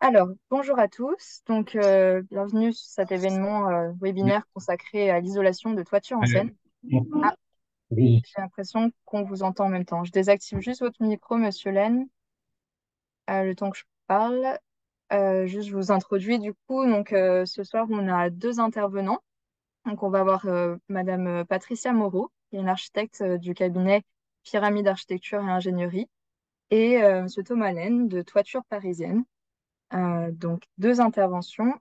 Alors, bonjour à tous. Bienvenue sur cet événement Oui. webinaire consacré à l'isolation de toitures anciennes. Ah, Oui. j'ai l'impression qu'on vous entend en même temps. Je désactive juste votre micro, Monsieur Laine, le temps que je parle. Juste, je vous introduis du coup. Ce soir, on a deux intervenants. Donc, on va avoir Madame Patricia Moreau, qui est une architecte du cabinet Pyramide Architecture et Ingénierie, et Monsieur Thomas Laine de Toiture Parisienne. Donc, deux interventions.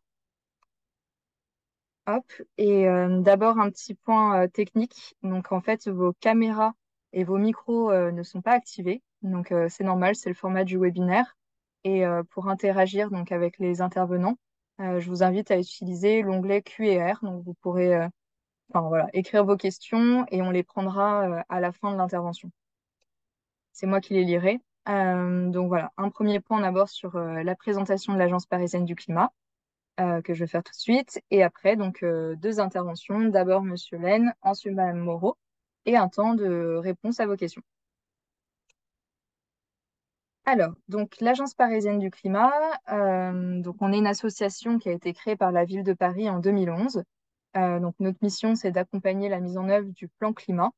Hop. D'abord, un petit point technique. Donc, en fait, vos caméras et vos micros ne sont pas activés. C'est normal, c'est le format du webinaire. Pour interagir donc, avec les intervenants, je vous invite à utiliser l'onglet Q&R. Donc, vous pourrez enfin, voilà, écrire vos questions et on les prendra à la fin de l'intervention. C'est moi qui les lirai. Voilà, un premier point d'abord sur la présentation de l'Agence parisienne du climat que je vais faire tout de suite. Et après, deux interventions. D'abord, Monsieur Laine, ensuite Madame Moreau, et un temps de réponse à vos questions. Alors, donc l'Agence parisienne du climat, on est une association qui a été créée par la ville de Paris en 2011. Notre mission, c'est d'accompagner la mise en œuvre du plan climat.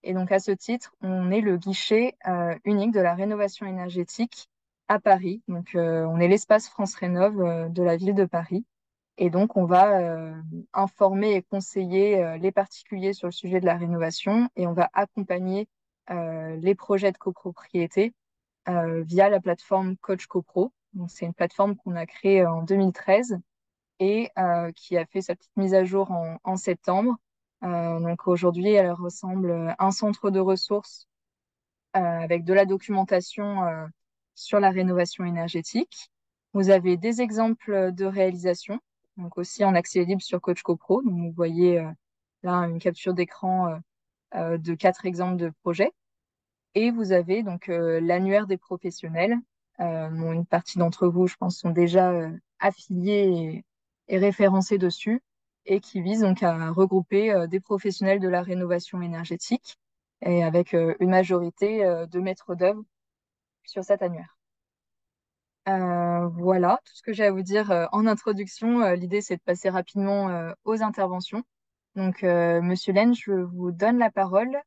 Et donc, à ce titre, on est le guichet unique de la rénovation énergétique à Paris. On est l'espace France Rénov de la ville de Paris. Et donc, on va informer et conseiller les particuliers sur le sujet de la rénovation et on va accompagner les projets de copropriété via la plateforme Coach CoPro. Donc, c'est une plateforme qu'on a créée en 2013 et qui a fait sa petite mise à jour en septembre. Aujourd'hui, elle ressemble à un centre de ressources avec de la documentation sur la rénovation énergétique. Vous avez des exemples de réalisation, donc aussi en accès libre sur Coach CoPro. Donc vous voyez là une capture d'écran de quatre exemples de projets. Et vous avez l'annuaire des professionnels. Une partie d'entre vous, je pense, sont déjà affiliés et référencés dessus et qui vise donc à regrouper des professionnels de la rénovation énergétique et avec une majorité de maîtres d'œuvre sur cet annuaire. Voilà tout ce que j'ai à vous dire en introduction. L'idée, c'est de passer rapidement aux interventions. Monsieur Laine, je vous donne la parole.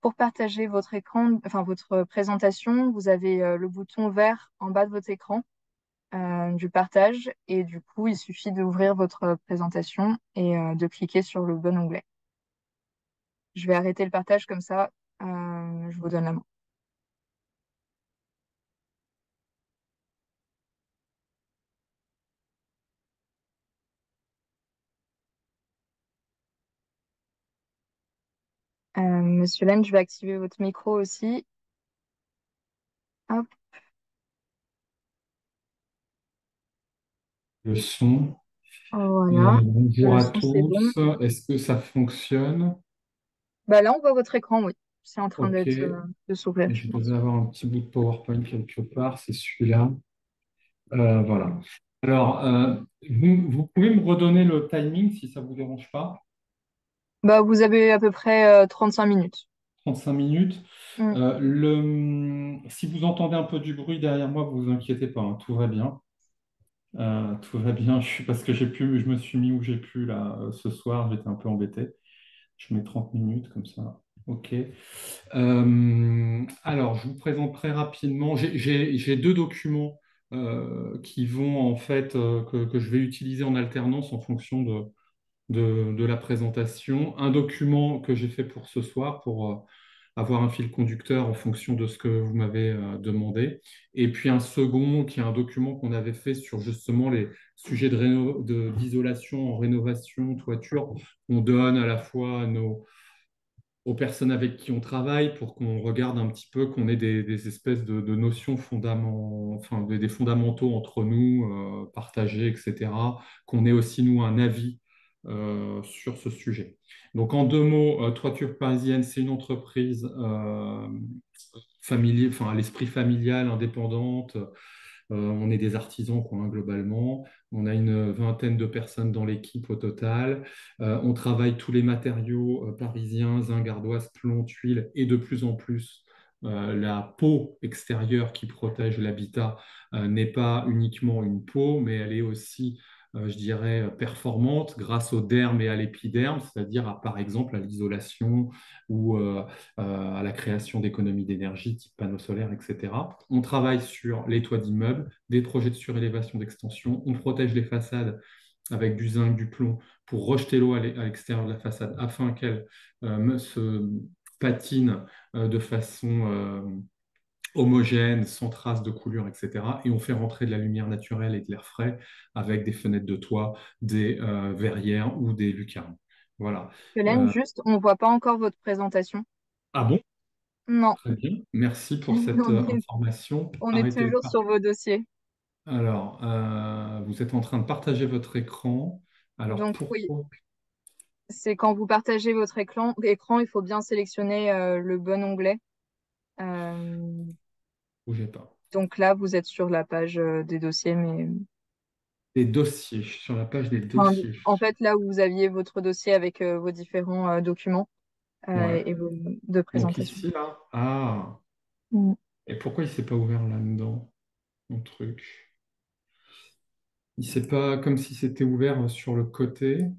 Pour partager votre écran, enfin votre présentation, vous avez le bouton vert en bas de votre écran du partage et du coup, il suffit d'ouvrir votre présentation et de cliquer sur le bon onglet. Je vais arrêter le partage comme ça, je vous donne la main. Monsieur Laine, je vais activer votre micro aussi. Hop, Le son. voilà. Bonjour Le à son, c'est bon. tous. Est-ce que ça fonctionne? Bah là, on voit votre écran, oui. C'est en train Ok. de s'ouvrir, je Je pense. devais avoir un petit bout de PowerPoint quelque part. C'est celui-là. Voilà. Alors, vous pouvez me redonner le timing si ça ne vous dérange pas? Bah, vous avez à peu près 35 minutes. 35 minutes. Mm. Si vous entendez un peu du bruit derrière moi, vous vous inquiétez pas, hein, tout va bien. Tout va bien. Parce que je me suis mis où j'ai pu là ce soir. J'étais un peu embêté. Je mets 30 minutes comme ça. OK. Alors, je vous présente très rapidement. J'ai deux documents qui vont en fait que je vais utiliser en alternance en fonction de la présentation. Un document que j'ai fait pour ce soir pour avoir un fil conducteur en fonction de ce que vous m'avez demandé. Et puis un second qui est un document qu'on avait fait sur justement les sujets d'isolation en rénovation, toiture. On donne à la fois aux personnes avec qui on travaille pour qu'on regarde un petit peu, qu'on ait des espèces de notions enfin, des fondamentaux entre nous, partagés, etc. Qu'on ait aussi, nous, un avis sur ce sujet. Donc, en deux mots, Toiture Parisienne, c'est une entreprise enfin, à l'esprit familial, indépendante. On est des artisans, quoi, hein, globalement. On a une vingtaine de personnes dans l'équipe au total. On travaille tous les matériaux parisiens, zinc, ardoise, plomb, tuiles et de plus en plus la peau extérieure qui protège l'habitat n'est pas uniquement une peau, mais elle est aussi, je dirais, performante grâce au derme et à l'épiderme, c'est-à-dire par exemple à l'isolation ou à la création d'économies d'énergie type panneaux solaires, etc. On travaille sur les toits d'immeubles, des projets de surélévation d'extension, on protège les façades avec du zinc, du plomb, pour rejeter l'eau à l'extérieur de la façade afin qu'elle se patine de façon homogène, sans traces de coulure, etc. Et on fait rentrer de la lumière naturelle et de l'air frais avec des fenêtres de toit, des verrières ou des lucarnes. Voilà. Hélène, Euh, juste, on ne voit pas encore votre présentation. ah bon? Non, Très bien. Merci pour cette on est, information. on est Arrêtez de toujours sur parler. vos dossiers. Alors, vous êtes en train de partager votre écran. Alors, Donc oui, pourquoi? c'est quand vous partagez votre écran, il faut bien sélectionner le bon onglet. Euh, Bougez pas. donc là, vous êtes sur la page des dossiers, mais Des dossiers. Je suis sur la page des enfin, dossiers. en fait, là où vous aviez votre dossier avec vos différents documents Ouais. et vos de Donc présentation. ici, là. Ah. Mm. Et pourquoi il s'est pas ouvert là-dedans, mon truc? Il s'est pas comme si c'était ouvert sur le côté.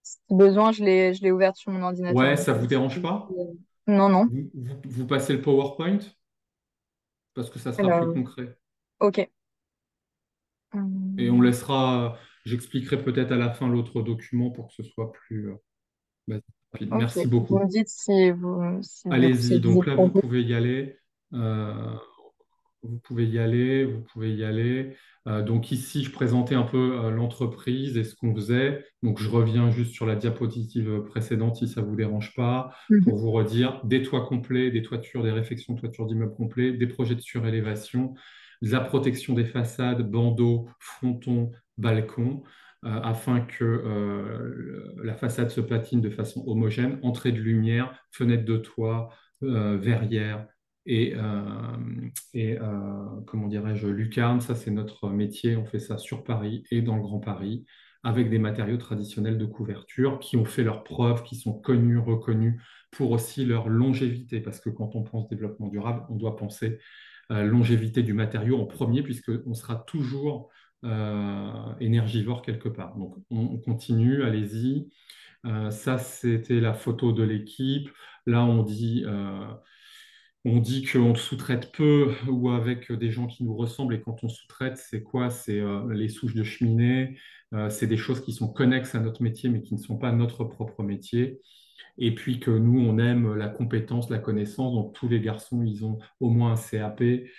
Si besoin, je l'ai ouverte sur mon ordinateur. Ouais, Donc, ça vous dérange pas? non, non. Vous passez le PowerPoint parce que ça sera plus Alors, concret. ok. Et on Hum, laissera, j'expliquerai peut-être à la fin l'autre document pour que ce soit plus rapide. ok. Merci Vous me beaucoup. dites si du coup c'est Allez-y. Donc visible là, pour vous vous. pouvez y aller. Euh, Vous pouvez y aller, vous pouvez y aller. Donc ici, je présentais un peu l'entreprise et ce qu'on faisait. Donc je reviens juste sur la diapositive précédente si ça ne vous dérange pas, Mhm. pour vous redire des toits complets, des toitures, des réfections de toitures d'immeubles complets, des projets de surélévation, de la protection des façades, bandeaux, frontons, balcons, afin que la façade se patine de façon homogène, entrée de lumière, fenêtre de toit, verrière et, comment dirais-je, lucarne, ça c'est notre métier, on fait ça sur Paris et dans le Grand Paris, avec des matériaux traditionnels de couverture qui ont fait leurs preuves, qui sont connus, reconnus pour aussi leur longévité, parce que quand on pense développement durable, on doit penser longévité du matériau en premier, puisqu'on sera toujours énergivore quelque part. Donc on continue, allez-y. Ça, c'était la photo de l'équipe. Là, on dit qu'on sous-traite peu ou avec des gens qui nous ressemblent. Et quand on sous-traite, c'est quoi? C'est les souches de cheminée. C'est des choses qui sont connexes à notre métier, mais qui ne sont pas notre propre métier. Et puis que nous, on aime la compétence, la connaissance. Donc, tous les garçons, ils ont au moins un CAP. Et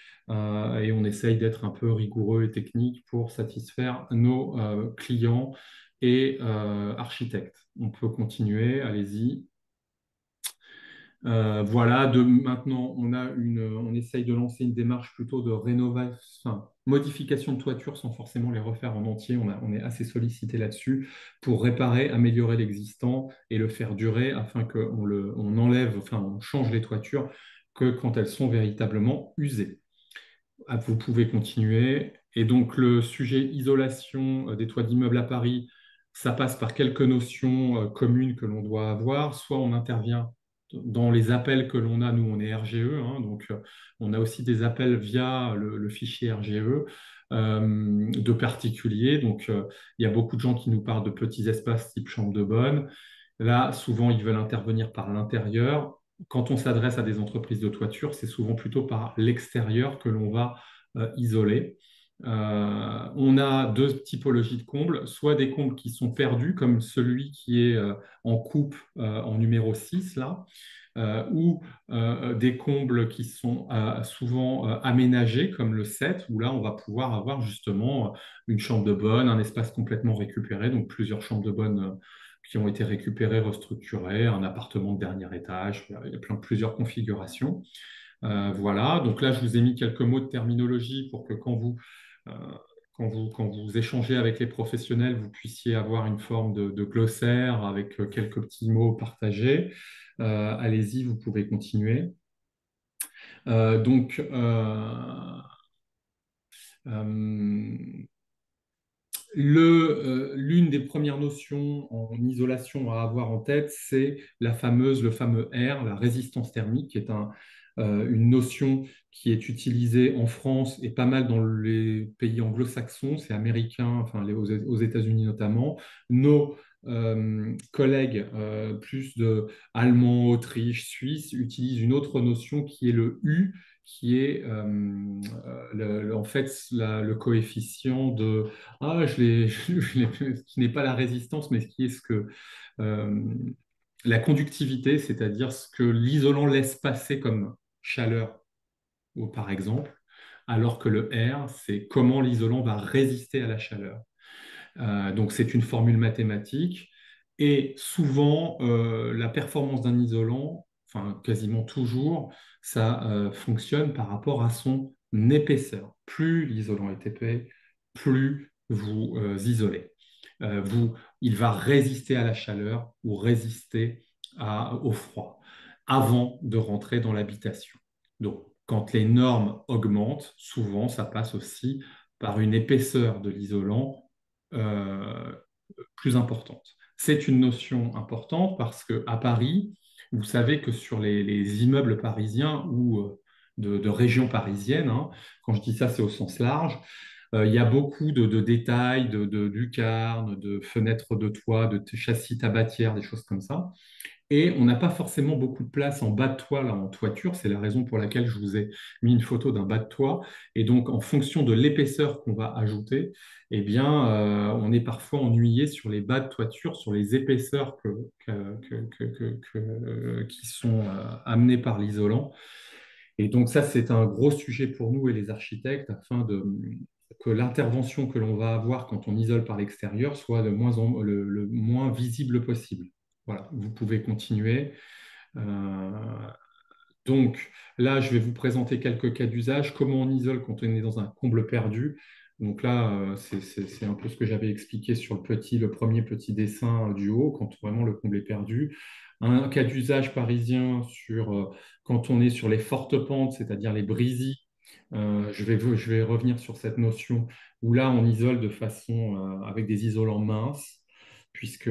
on essaye d'être un peu rigoureux et technique pour satisfaire nos clients et architectes. On peut continuer, allez-y. Voilà, maintenant, on essaye de lancer une démarche plutôt de rénovation, enfin, modification de toiture sans forcément les refaire en entier. On est assez sollicité là-dessus pour réparer, améliorer l'existant et le faire durer afin on enlève, enfin, on change les toitures que quand elles sont véritablement usées. Ah, vous pouvez continuer. Et donc, le sujet isolation des toits d'immeubles à Paris, ça passe par quelques notions communes que l'on doit avoir. Soit on intervient dans les appels que l'on a, nous on est RGE, hein, donc on a aussi des appels via le fichier RGE de particuliers. Donc, il y a beaucoup de gens qui nous parlent de petits espaces type chambre de bonne. Là, souvent, ils veulent intervenir par l'intérieur. Quand on s'adresse à des entreprises de toiture, c'est souvent plutôt par l'extérieur que l'on va isoler. On a deux typologies de combles, soit des combles qui sont perdus, comme celui qui est en coupe en numéro 6 là, ou des combles qui sont souvent aménagés, comme le 7 où là, on va pouvoir avoir justement une chambre de bonne, un espace complètement récupéré, donc plusieurs chambres de bonne qui ont été récupérées, restructurées, un appartement de dernier étage, il y a plusieurs configurations. Voilà, donc là, je vous ai mis quelques mots de terminologie pour que euh, quand vous échangez avec les professionnels, vous puissiez avoir une forme de glossaire avec quelques petits mots partagés. Allez-y, vous pouvez continuer. Donc, euh, L'une des premières notions en isolation à avoir en tête, c'est le fameux R, la résistance thermique, qui est une notion qui est utilisée en France et pas mal dans les pays anglo-saxons, c'est américain, enfin aux États-Unis notamment. Nos collègues plus de Allemands, Autriche, Suisse utilisent une autre notion qui est le U, qui est en fait le coefficient de qui n'est pas la résistance, mais qui est euh, la conductivité, c'est-à-dire ce que l'isolant laisse passer comme chaleur, par exemple, alors que le R, c'est comment l'isolant va résister à la chaleur. Donc c'est une formule mathématique et souvent la performance d'un isolant, enfin quasiment toujours, ça fonctionne par rapport à son épaisseur. Plus l'isolant est épais, plus vous isolez. Vous, il va résister à la chaleur ou résister au froid avant de rentrer dans l'habitation. Donc quand les normes augmentent, souvent ça passe aussi par une épaisseur de l'isolant euh, plus importante. C'est une notion importante parce qu'à Paris, vous savez que sur les immeubles parisiens ou de régions parisiennes, hein, quand je dis ça, c'est au sens large, il y a beaucoup de détails, de lucarnes, de fenêtres de toit, de châssis tabatières, des choses comme ça. Et on n'a pas forcément beaucoup de place en bas de toit, là, en toiture. C'est la raison pour laquelle je vous ai mis une photo d'un bas de toit. Et donc, en fonction de l'épaisseur qu'on va ajouter, eh bien, on est parfois ennuyé sur les bas de toiture, sur les épaisseurs qui sont amenées par l'isolant. Et donc, ça, c'est un gros sujet pour nous et les architectes afin que l'intervention que l'on va avoir quand on isole par l'extérieur soit le moins visible possible. Voilà, vous pouvez continuer. Euh, donc là, je vais vous présenter quelques cas d'usage. Comment on isole quand on est dans un comble perdu. Donc là, c'est un peu ce que j'avais expliqué sur le premier petit dessin du haut, quand vraiment le comble est perdu. Un cas d'usage parisien quand on est sur les fortes pentes, c'est-à-dire les brisées. Je vais revenir sur cette notion où là, on isole de façon avec des isolants minces, puisque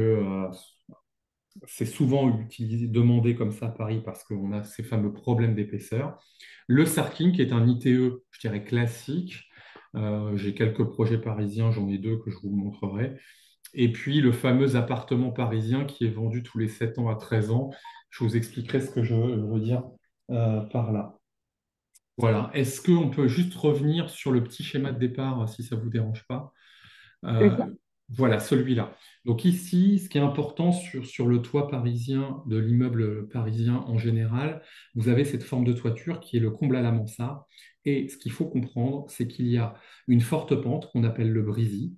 c'est souvent utilisé, demandé comme ça à Paris parce qu'on a ces fameux problèmes d'épaisseur. Le Sarking, qui est un ITE, je dirais, classique. J'ai quelques projets parisiens, j'en ai deux que je vous montrerai. Et puis le fameux appartement parisien qui est vendu tous les 7 ans à 13 ans. Je vous expliquerai ce que je veux dire par là. Voilà. Est-ce qu'on peut juste revenir sur le petit schéma de départ, si ça ne vous dérange pas? Oui. Euh, voilà, celui-là. Donc ici, ce qui est important sur le toit parisien de l'immeuble parisien en général, vous avez cette forme de toiture qui est le comble à la mansarde. Et ce qu'il faut comprendre, c'est qu'il y a une forte pente qu'on appelle le brisy,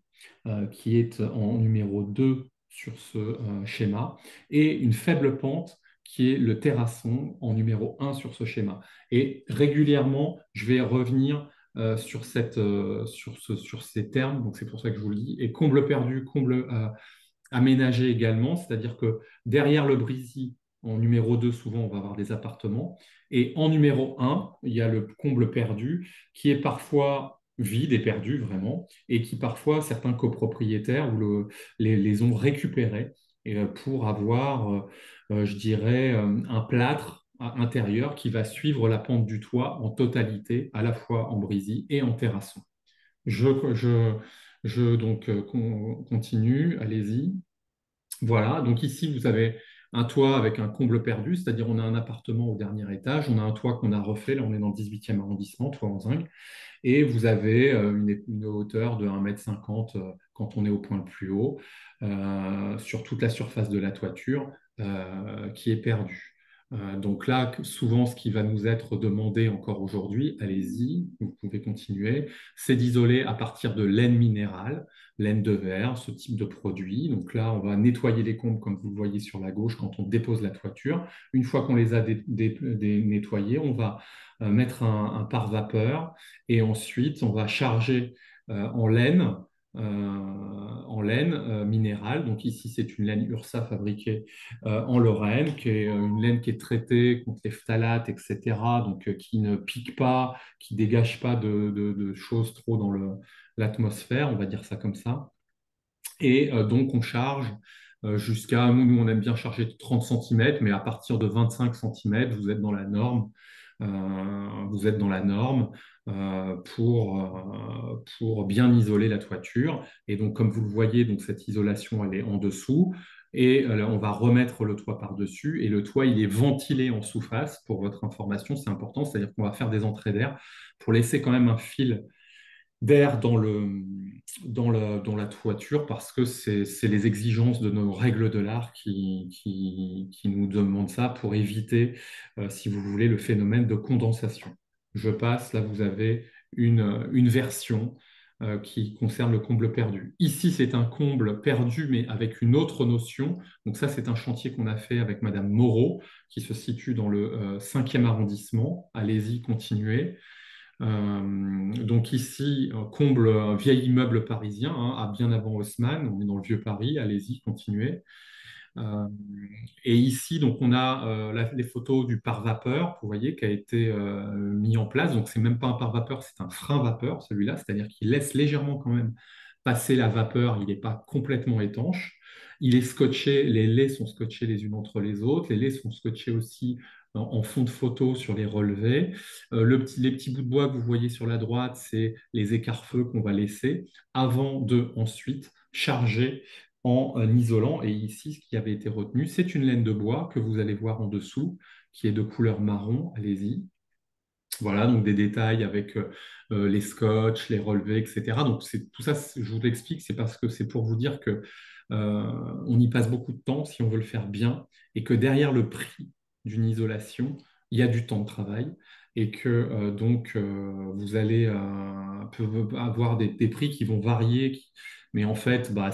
qui est en numéro 2 sur ce schéma, et une faible pente qui est le terrasson en numéro 1 sur ce schéma. Et régulièrement, je vais revenir sur ces termes, donc c'est pour ça que je vous le dis. Et comble perdu, comble aménagé également, c'est-à-dire que derrière le brisy, en numéro 2 souvent, on va avoir des appartements. Et en numéro 1 il y a le comble perdu, qui est parfois vide et perdu vraiment, et qui parfois, certains copropriétaires les ont récupérés pour avoir, je dirais, un plâtre intérieur qui va suivre la pente du toit en totalité, à la fois en brisy et en terrasson. Je, je, continue, allez-y. Voilà, donc ici, vous avez un toit avec un comble perdu, c'est-à-dire on a un appartement au dernier étage, on a un toit qu'on a refait, là on est dans le 18e arrondissement, toit en zinc, et vous avez une hauteur de 1,50 m quand on est au point le plus haut, sur toute la surface de la toiture qui est perdue. Donc là, souvent, ce qui va nous être demandé encore aujourd'hui, allez-y, vous pouvez continuer, c'est d'isoler à partir de laine minérale, laine de verre, ce type de produit. Donc là, on va nettoyer les combles, comme vous le voyez sur la gauche, quand on dépose la toiture. Une fois qu'on les a nettoyés, on va mettre un pare-vapeur et ensuite, on va charger en laine, minérale. Donc ici, c'est une laine Ursa fabriquée en Lorraine, qui est une laine qui est traitée contre les phtalates, etc. Donc qui ne pique pas, qui dégage pas de choses trop dans l'atmosphère, on va dire ça comme ça. Et donc, on charge jusqu'à, nous, on aime bien charger de 30 cm, mais à partir de 25 cm, vous êtes dans la norme. Vous êtes dans la norme pour bien isoler la toiture. Et donc, comme vous le voyez, donc, cette isolation, elle est en dessous. Et là, on va remettre le toit par-dessus. Et le toit, il est ventilé en sous-face, pour votre information, c'est important. C'est-à-dire qu'on va faire des entrées d'air pour laisser quand même un fil d'air dans la toiture parce que c'est les exigences de nos règles de l'art qui nous demandent ça pour éviter, si vous voulez, le phénomène de condensation. Je passe, là vous avez une version qui concerne le comble perdu. Ici, c'est un comble perdu, mais avec une autre notion. Donc ça, c'est un chantier qu'on a fait avec Madame Moreau, qui se situe dans le 5e arrondissement. Allez-y, continuez. Donc ici, comble un vieil immeuble parisien, hein, à bien avant Haussmann, on est dans le vieux Paris, allez-y, continuez. Euh, et ici, donc on a les photos du pare-vapeur, vous voyez, qui a été mis en place. Donc c'est même pas un pare-vapeur, c'est un frein-vapeur, celui-là, c'est-à-dire qu'il laisse légèrement quand même passer la vapeur, il n'est pas complètement étanche. Il est scotché, les laits sont scotchés les unes entre les autres, les laits sont scotchés aussi en fond de photo sur les relevés. Les petits bouts de bois que vous voyez sur la droite, c'est les écarts-feux qu'on va laisser avant de ensuite charger en isolant. Et ici, ce qui avait été retenu, c'est une laine de bois que vous allez voir en dessous, qui est de couleur marron. Allez-y. Voilà, donc des détails avec les scotch, les relevés, etc. Donc tout ça, je vous l'explique, c'est parce que c'est pour vous dire que on y passe beaucoup de temps si on veut le faire bien et que derrière le prix d'une isolation, il y a du temps de travail et que vous allez avoir des prix qui vont varier. Mais en fait, bah,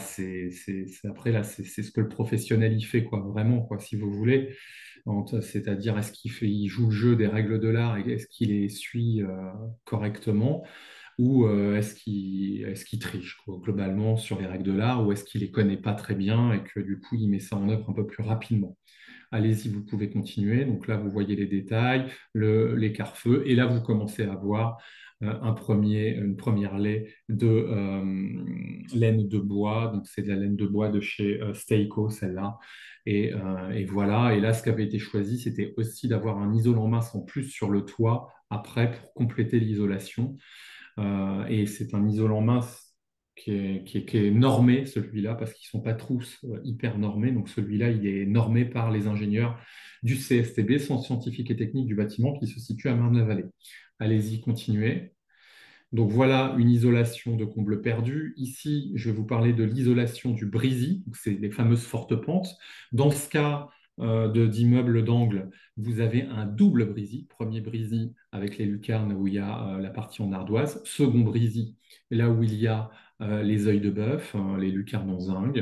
après là, c'est ce que le professionnel y fait, quoi, vraiment, quoi, si vous voulez. C'est-à-dire, il joue le jeu des règles de l'art et est-ce qu'il les suit correctement ou est-ce qu'il triche quoi, globalement sur les règles de l'art ou est-ce qu'il les connaît pas très bien et que du coup il met ça en œuvre un peu plus rapidement. Allez-y, vous pouvez continuer. Donc là, vous voyez les détails, l'écart-feu, et là, vous commencez à voir une première laine laine de bois. Donc c'est de la laine de bois de chez Steico, celle-là. Et voilà. Et là, ce qui avait été choisi, c'était aussi d'avoir un isolant mince en plus sur le toit après pour compléter l'isolation. Et c'est un isolant mince qui est normé, celui-là, parce qu'ils ne sont pas tous hyper normés. Donc celui-là, il est normé par les ingénieurs du CSTB, Centre scientifique et technique du bâtiment, qui se situe à Marne-la-Vallée. Allez-y, continuez. Donc voilà une isolation de comble perdu. Ici, je vais vous parler de l'isolation du brisy, c'est les fameuses fortes pentes. Dans ce cas d'immeuble d'angle, vous avez un double brisy. Premier brisy avec les lucarnes où il y a la partie en ardoise. Second brisy, là où il y a les œils de bœuf, hein, les lucarnes en zinc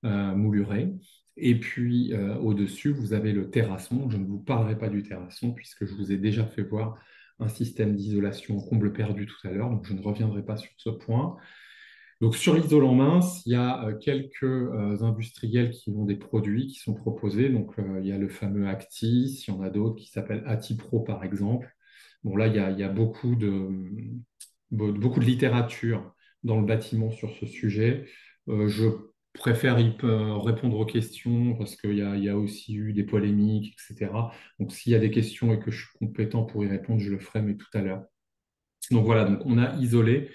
moulurées. Et puis au-dessus, vous avez le terrasson. Je ne vous parlerai pas du terrasson puisque je vous ai déjà fait voir un système d'isolation comble perdu tout à l'heure, donc je ne reviendrai pas sur ce point. Donc sur l'isolant mince, il y a quelques industriels qui ont des produits qui sont proposés. Donc il y a le fameux Actis, il y en a d'autres qui s'appellent Atipro par exemple. Bon là, il y a beaucoup de littérature dans le bâtiment sur ce sujet. Je préfère répondre aux questions parce il y a aussi eu des polémiques, etc. Donc, s'il y a des questions et que je suis compétent pour y répondre, je le ferai, mais tout à l'heure. Donc voilà, donc on a isolé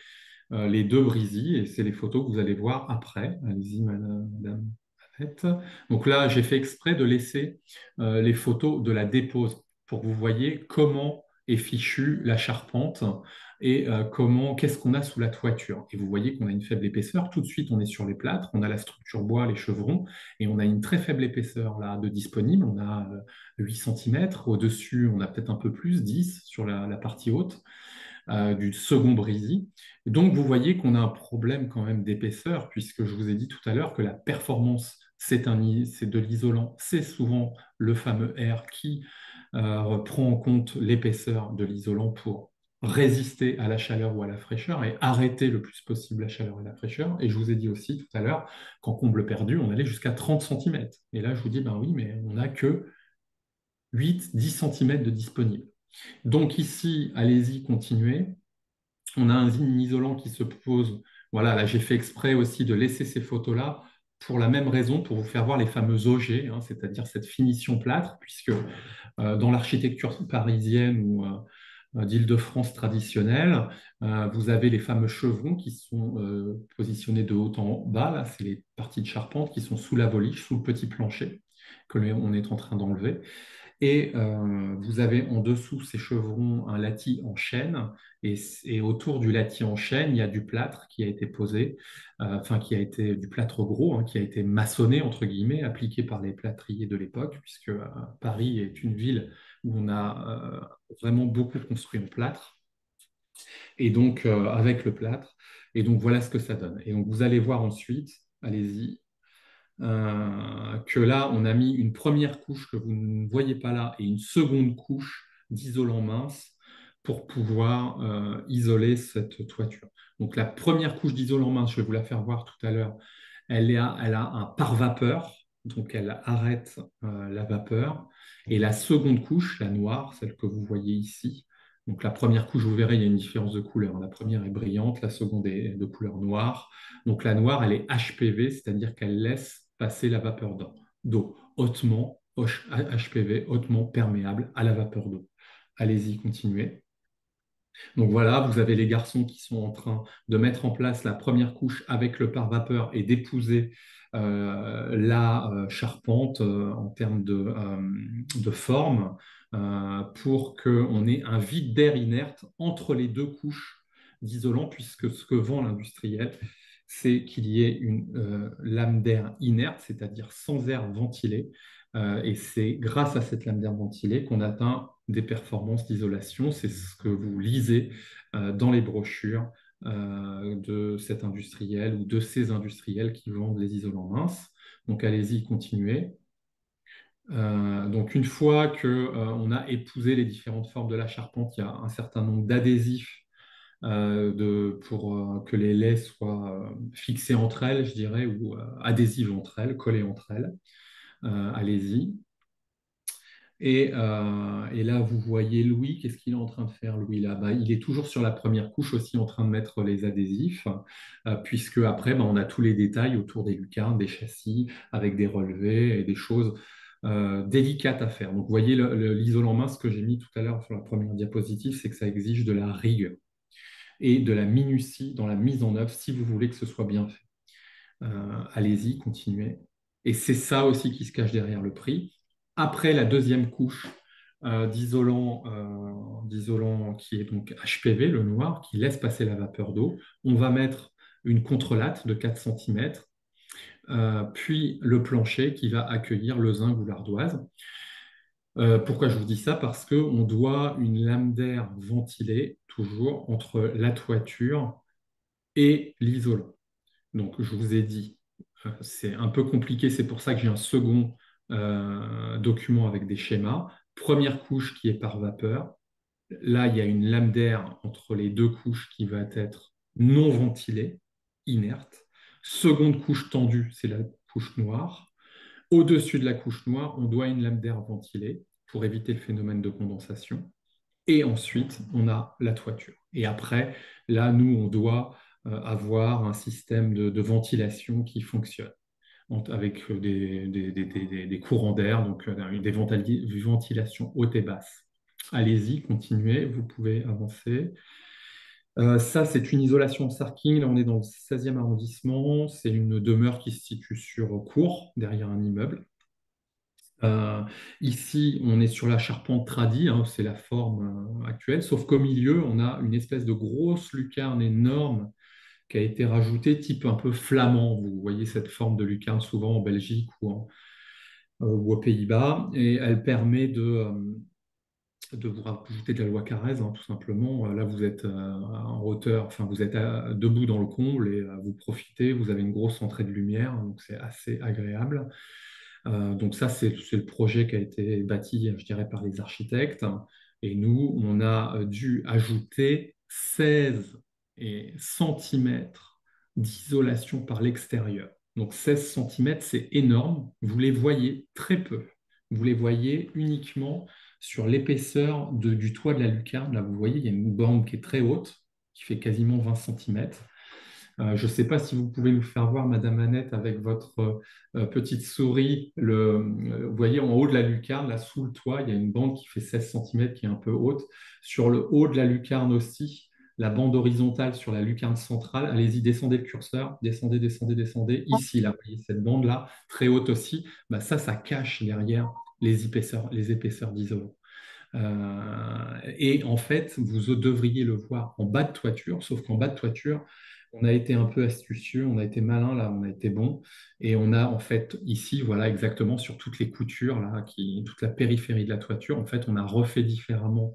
les deux brisils et c'est les photos que vous allez voir après. Allez-y, madame. Annette. Donc là, j'ai fait exprès de laisser les photos de la dépose pour que vous voyez comment est fichue la charpente et qu'est-ce qu'on a sous la toiture. Et vous voyez qu'on a une faible épaisseur. Tout de suite, on est sur les plâtres, on a la structure bois, les chevrons, et on a une très faible épaisseur là de disponible. On a 8 cm. Au-dessus, on a peut-être un peu plus, 10 sur la partie haute du second brisy. Donc, vous voyez qu'on a un problème quand même d'épaisseur, puisque je vous ai dit tout à l'heure que la performance, c'est de l'isolant, c'est souvent le fameux R qui prend en compte l'épaisseur de l'isolant pour résister à la chaleur ou à la fraîcheur et arrêter le plus possible la chaleur et la fraîcheur. Et je vous ai dit aussi tout à l'heure qu'en comble perdu, on allait jusqu'à 30 cm. Et là, je vous dis, ben oui, mais on n'a que 8-10 cm de disponible. Donc ici, allez-y, continuez. On a un isolant qui se pose Voilà, là, j'ai fait exprès aussi de laisser ces photos-là pour la même raison, pour vous faire voir les fameux ogées, hein, c'est-à-dire cette finition plâtre, puisque dans l'architecture parisienne ou d'Île-de-France traditionnelle, vous avez les fameux chevrons qui sont positionnés de haut en bas. Là, c'est les parties de charpente qui sont sous la voliche, sous le petit plancher que l'on est en train d'enlever. Et vous avez en dessous ces chevrons un latis en chêne, et autour du latis en chêne, il y a du plâtre qui a été posé, enfin qui a été du plâtre gros, hein, qui a été maçonné, entre guillemets, appliqué par les plâtriers de l'époque, puisque Paris est une ville où on a vraiment beaucoup construit en plâtre, et donc avec le plâtre. Et donc voilà ce que ça donne. Et donc vous allez voir ensuite, allez-y, que là, on a mis une première couche que vous ne voyez pas là et une seconde couche d'isolant mince pour pouvoir isoler cette toiture. Donc la première couche d'isolant mince, je vais vous la faire voir tout à l'heure, elle a un pare-vapeur, donc elle arrête la vapeur. Et la seconde couche, la noire, celle que vous voyez ici, donc la première couche, vous verrez, il y a une différence de couleur. La première est brillante, la seconde est de couleur noire. Donc la noire, elle est HPV, c'est-à-dire qu'elle laisse passer la vapeur d'eau hautement, HPV, hautement perméable à la vapeur d'eau. Allez-y, continuez. Donc voilà, vous avez les garçons qui sont en train de mettre en place la première couche avec le pare-vapeur et d'épouser la charpente en termes de forme pour qu'on ait un vide d'air inerte entre les deux couches d'isolant, puisque ce que vend l'industriel, c'est qu'il y ait une lame d'air inerte, c'est-à-dire sans air ventilé, et c'est grâce à cette lame d'air ventilée qu'on atteint des performances d'isolation. C'est ce que vous lisez dans les brochures de cet industriel ou de ces industriels qui vendent les isolants minces. Donc allez-y, continuez. Donc une fois qu'on a épousé les différentes formes de la charpente, il y a un certain nombre d'adhésifs pour que les laits soient fixés entre elles, je dirais, ou adhésives entre elles, collés entre elles. Allez-y. Et là, vous voyez Louis, qu'est-ce qu'il est en train de faire, Louis, là? Bah, il est toujours sur la première couche aussi en train de mettre les adhésifs, puisque après, bah, on a tous les détails autour des lucarnes, des châssis, avec des relevés et des choses délicates à faire. Donc, vous voyez l'isolant mince que j'ai mis tout à l'heure sur la première diapositive, c'est que ça exige de la rigueur et de la minutie dans la mise en œuvre si vous voulez que ce soit bien fait. Allez-y, continuez. Et c'est ça aussi qui se cache derrière le prix. Après la deuxième couche d'isolant qui est donc HPV, le noir, qui laisse passer la vapeur d'eau, on va mettre une contrelatte de 4 cm, puis le plancher qui va accueillir le zinc ou l'ardoise. Pourquoi je vous dis ça? Parce qu'on doit une lame d'air ventilée toujours entre la toiture et l'isolant. Donc, je vous ai dit, c'est un peu compliqué, c'est pour ça que j'ai un second document avec des schémas. Première couche qui est par vapeur. Là, il y a une lame d'air entre les deux couches qui va être non ventilée, inerte. Seconde couche tendue, c'est la couche noire. Au-dessus de la couche noire, on doit une lame d'air ventilée pour éviter le phénomène de condensation. Et ensuite, on a la toiture. Et après, là, nous, on doit avoir un système de ventilation qui fonctionne avec des courants d'air, donc des ventilations hautes et basses. Allez-y, continuez, vous pouvez avancer. Ça, c'est une isolation Sarking. Là, on est dans le 16e arrondissement. C'est une demeure qui se situe sur cour, derrière un immeuble. Euh, Ici, on est sur la charpente tradie, hein, c'est la forme actuelle, sauf qu'au milieu, on a une espèce de grosse lucarne énorme qui a été rajoutée, type un peu flamand. Vous voyez cette forme de lucarne souvent en Belgique ou aux Pays-Bas, et elle permet de vous rajouter de la loi Carrez, hein, tout simplement. Là, vous êtes en hauteur, enfin, vous êtes debout dans le comble et vous profitez, vous avez une grosse entrée de lumière, donc c'est assez agréable. Donc ça, c'est le projet qui a été bâti, je dirais, par les architectes. Et nous, on a dû ajouter 16 centimètres d'isolation par l'extérieur. Donc 16 centimètres, c'est énorme. Vous les voyez très peu. Vous les voyez uniquement sur l'épaisseur du toit de la lucarne. Là, vous voyez, il y a une borne qui est très haute, qui fait quasiment 20 centimètres. Je ne sais pas si vous pouvez nous faire voir, Madame Annette, avec votre petite souris, vous voyez en haut de la lucarne, là sous le toit, il y a une bande qui fait 16 centimètres, qui est un peu haute. Sur le haut de la lucarne aussi, la bande horizontale sur la lucarne centrale. Allez-y, descendez le curseur, descendez, descendez, descendez. Ici, là, vous voyez cette bande-là, très haute aussi, bah, ça cache derrière les épaisseurs d'isolant. Et en fait, vous devriez le voir en bas de toiture, sauf qu'en bas de toiture, on a été un peu astucieux, on a été malin là, on a été bon, et on a en fait ici, voilà exactement sur toutes les coutures là, toute la périphérie de la toiture, en fait, on a refait différemment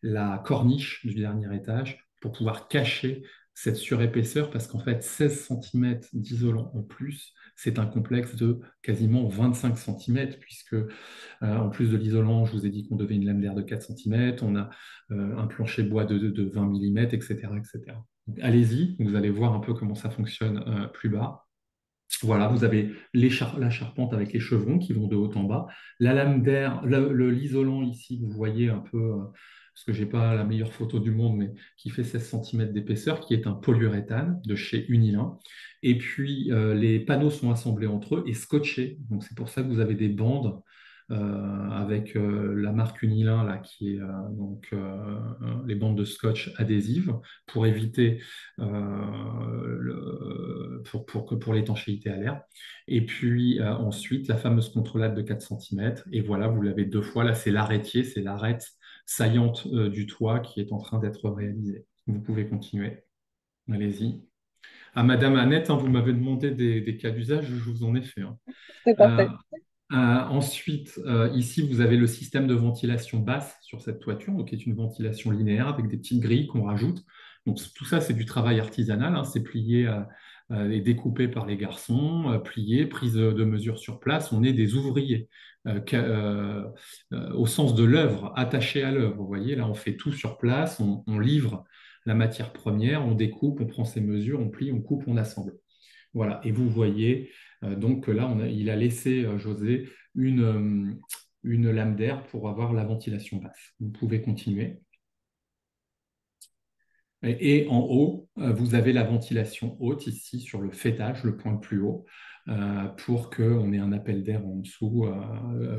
la corniche du dernier étage pour pouvoir cacher cette surépaisseur, parce qu'en fait, 16 cm d'isolant en plus, c'est un complexe de quasiment 25 cm, puisque en plus de l'isolant, je vous ai dit qu'on devait une lame d'air de 4 cm, on a un plancher bois de 20 mm, etc., etc. Donc, allez-y, vous allez voir un peu comment ça fonctionne plus bas. Voilà, vous avez la charpente avec les chevrons qui vont de haut en bas. La lame d'air, l'isolant ici, vous voyez un peu, parce que je n'ai pas la meilleure photo du monde, mais qui fait 16 cm d'épaisseur, qui est un polyuréthane de chez Unilin. Et puis, les panneaux sont assemblés entre eux et scotchés. Donc, c'est pour ça que vous avez des bandes avec la marque Unilin, là, qui est les bandes de scotch adhésives pour éviter pour l'étanchéité à l'air. Et puis ensuite, la fameuse contrôlade de 4 cm. Et voilà, vous l'avez deux fois. Là, c'est l'arêtier, c'est l'arête saillante du toit qui est en train d'être réalisée. Vous pouvez continuer. Allez-y. À Madame Annette, hein, vous m'avez demandé des cas d'usage, je vous en ai fait. Hein. C'est Euh, parfait. Ensuite, ici, vous avez le système de ventilation basse sur cette toiture, donc qui est une ventilation linéaire avec des petites grilles qu'on rajoute. Donc tout ça, c'est du travail artisanal, hein, c'est plié et découpé par les garçons, plié, prise de mesure sur place. On est des ouvriers au sens de l'œuvre, attachés à l'œuvre. Vous voyez, là, on fait tout sur place, on livre la matière première, on découpe, on prend ses mesures, on plie, on coupe, on assemble. Voilà, et vous voyez donc là, il a laissé, José, une lame d'air pour avoir la ventilation basse. Vous pouvez continuer. Et en haut, vous avez la ventilation haute ici sur le faîtage, le point le plus haut, pour qu'on ait un appel d'air en dessous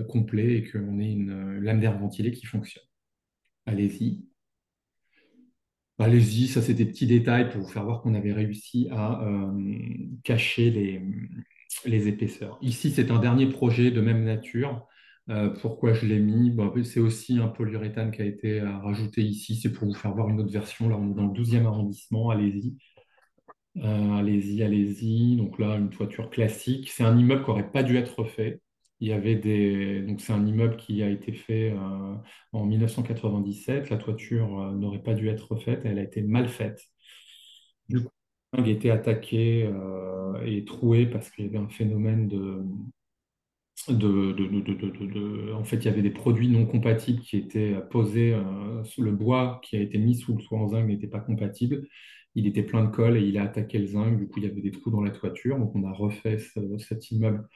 complet et qu'on ait une lame d'air ventilée qui fonctionne. Allez-y. Allez-y, ça c'est des petits détails pour vous faire voir qu'on avait réussi à cacher les épaisseurs. Ici, c'est un dernier projet de même nature. Pourquoi je l'ai mis? Bon, c'est aussi un polyuréthane qui a été rajouté ici. C'est pour vous faire voir une autre version. Là, on est dans le 12e arrondissement. Allez-y. Allez-y, allez-y. Donc là, une toiture classique. C'est un immeuble qui n'aurait pas dû être refait. Il y avait des... Donc c'est un immeuble qui a été fait en 1997. La toiture n'aurait pas dû être refaite. Elle a été mal faite. Du coup, il a été attaqué et troué parce qu'il y avait un phénomène En fait, il y avait des produits non compatibles qui étaient posés sous le bois qui a été mis sous le toit en zinc n'était pas compatible. Il était plein de colle et il a attaqué le zinc. Du coup, il y avait des trous dans la toiture. Donc, on a refait cet immeuble.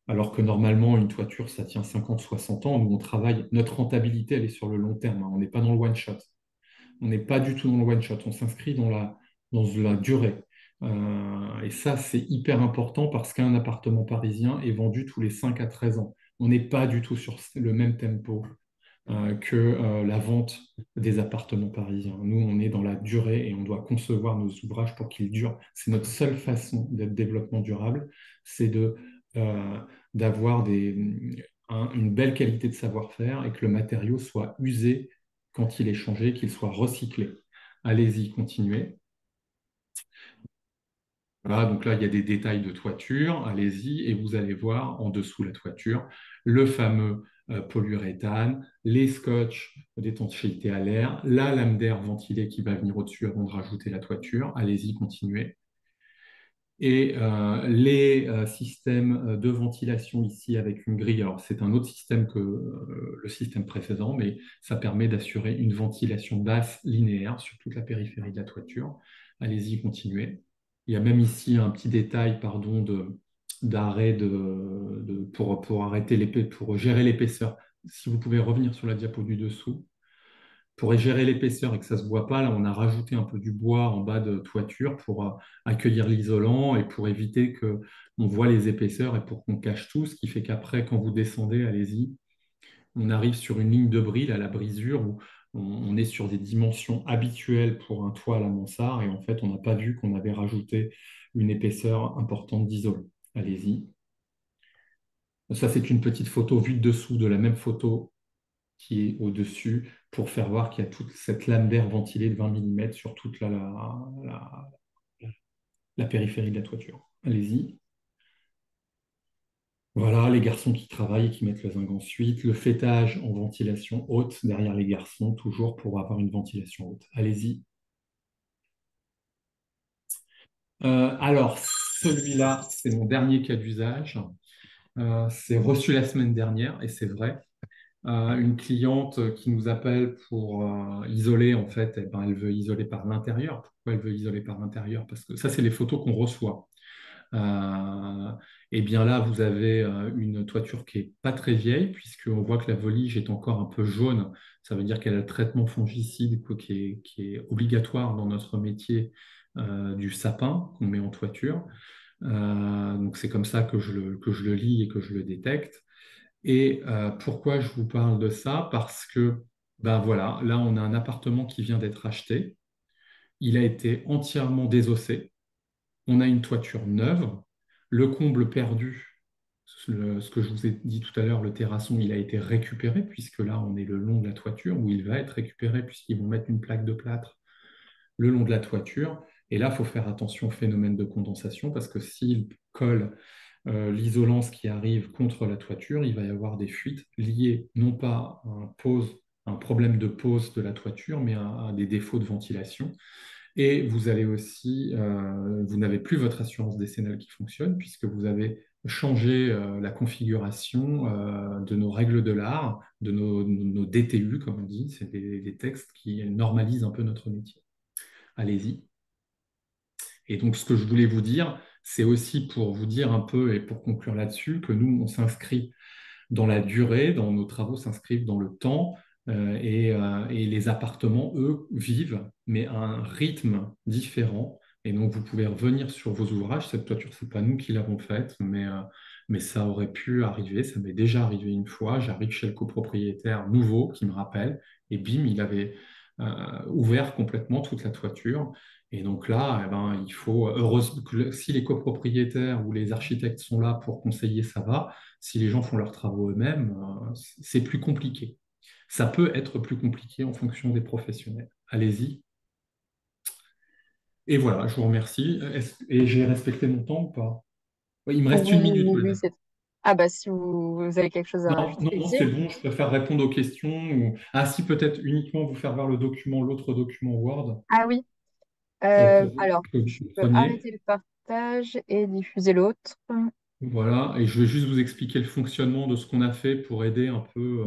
Alors que normalement, une toiture, ça tient 50, 60 ans. Nous, on travaille. Notre rentabilité, elle est sur le long terme, hein. On n'est pas dans le one shot. On n'est pas du tout dans le one shot. On s'inscrit dans la durée. Et ça, c'est hyper important parce qu'un appartement parisien est vendu tous les 5 à 13 ans. On n'est pas du tout sur le même tempo que la vente des appartements parisiens. Nous, on est dans la durée et on doit concevoir nos ouvrages pour qu'ils durent. C'est notre seule façon d'être développement durable, c'est euh, d'avoir une belle qualité de savoir-faire et que le matériau soit usé quand il est changé, qu'il soit recyclé. Allez-y, continuez. Voilà, donc là, il y a des détails de toiture. Allez-y et vous allez voir en dessous la toiture le fameux polyuréthane, les scotch d'étanchéité à l'air, la lame d'air ventilée qui va venir au-dessus avant de rajouter la toiture. Allez-y, continuez. Et les systèmes de ventilation ici avec une grille, alors c'est un autre système que le système précédent, mais ça permet d'assurer une ventilation basse linéaire sur toute la périphérie de la toiture. Allez-y, continuez. Il y a même ici un petit détail, pardon, d'arrêt pour arrêter pour gérer l'épaisseur. Si vous pouvez revenir sur la diapo du dessous. pour gérer l'épaisseur et que ça ne se voit pas, là, on a rajouté un peu du bois en bas de toiture pour accueillir l'isolant et pour éviter que on voit les épaisseurs et pour qu'on cache tout, ce qui fait qu'après, quand vous descendez, allez-y, on arrive sur une ligne de brille à la brisure où on est sur des dimensions habituelles pour un toit à la mansarde et en fait, on n'a pas vu qu'on avait rajouté une épaisseur importante d'isolant. Allez-y. Ça, c'est une petite photo vue de dessous de la même photo qui est au-dessus pour faire voir qu'il y a toute cette lame d'air ventilée de 20 mm sur toute la- la périphérie de la toiture. Allez-y. Voilà, les garçons qui travaillent et qui mettent le zinc ensuite. Le fêtage en ventilation haute derrière les garçons, toujours pour avoir une ventilation haute. Allez-y. Alors, celui-là, c'est mon dernier cas d'usage. C'est reçu la semaine dernière et c'est vrai. Une cliente qui nous appelle pour isoler, en fait, eh ben, elle veut isoler par l'intérieur. Pourquoi elle veut isoler par l'intérieur? Parce que ça, c'est les photos qu'on reçoit. Euh, et bien là, vous avez une toiture qui est pas très vieille, puisqu'on voit que la volige est encore un peu jaune. Ça veut dire qu'elle a le traitement fongicide quoi, qui est obligatoire dans notre métier du sapin qu'on met en toiture. Donc c'est comme ça que je le lis et que je le détecte. Et pourquoi je vous parle de ça? Parce que, ben voilà, là, on a un appartement qui vient d'être acheté. Il a été entièrement désossé. On a une toiture neuve. Le comble perdu, ce que je vous ai dit tout à l'heure, le terrasson, il a été récupéré, puisque là, on est le long de la toiture, où il va être récupéré, puisqu'ils vont mettre une plaque de plâtre le long de la toiture. Et là, il faut faire attention au phénomène de condensation, parce que s'il colle l'isolance qui arrive contre la toiture, il va y avoir des fuites liées non pas à un problème de pose de la toiture, mais à des défauts de ventilation. Et vous allez aussi, vous n'avez plus votre assurance décennale qui fonctionne puisque vous avez changé la configuration de nos règles de l'art, de nos DTU, comme on dit, c'est des textes qui normalisent un peu notre métier. Allez-y. Et donc, ce que je voulais vous dire, c'est aussi pour vous dire un peu et pour conclure là-dessus que nous, on s'inscrit dans la durée, nos travaux s'inscrivent dans le temps et les appartements, eux, vivent, mais à un rythme différent. Et donc, vous pouvez revenir sur vos ouvrages. Cette toiture, ce n'est pas nous qui l'avons faite, mais ça aurait pu arriver. Ça m'est déjà arrivé une fois. J'arrive chez le copropriétaire nouveau qui me rappelle, et bim, il avait ouvert complètement toute la toiture. Et donc là, eh ben, il faut, heureusement, si les copropriétaires ou les architectes sont là pour conseiller, ça va. Si les gens font leurs travaux eux-mêmes, c'est plus compliqué. Ça peut être plus compliqué en fonction des professionnels. Allez-y. Et voilà, je vous remercie. Et j'ai respecté mon temps ou pas? Oui, il me reste Oui, une minute, oui, oui, Olga. c'est... Ah bah si vous avez quelque chose à Non, rajouter, non, non, c'est allez-y. bon, je préfère répondre aux questions. Ah si, peut-être uniquement vous faire voir le document, l'autre document Word, Ah oui, alors, que je vous peux preniez. arrêter le partage et diffuser l'autre. Voilà, et je vais juste vous expliquer le fonctionnement de ce qu'on a fait pour aider un peu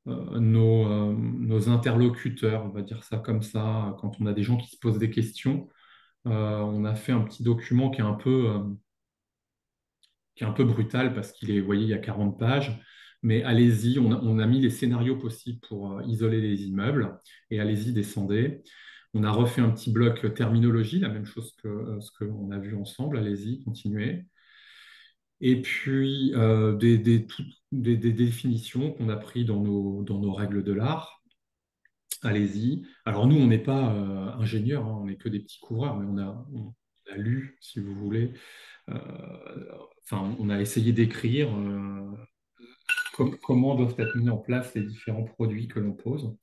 nos interlocuteurs, on va dire ça comme ça, quand on a des gens qui se posent des questions. On a fait un petit document qui est un peu brutal parce qu'il est, vous voyez, il y a 40 pages. Mais allez-y, on a mis les scénarios possibles pour isoler les immeubles. Et allez-y, descendez. On a refait un petit bloc terminologie, la même chose que ce qu'on a vu ensemble. Allez-y, continuez. Et puis, des définitions qu'on a prises dans nos règles de l'art. Allez-y. Alors nous, on n'est pas ingénieurs, hein, on n'est que des petits couvreurs, mais on a lu, si vous voulez. Euh, enfin, on a essayé d'écrire comment doivent être mis en place les différents produits que l'on pose.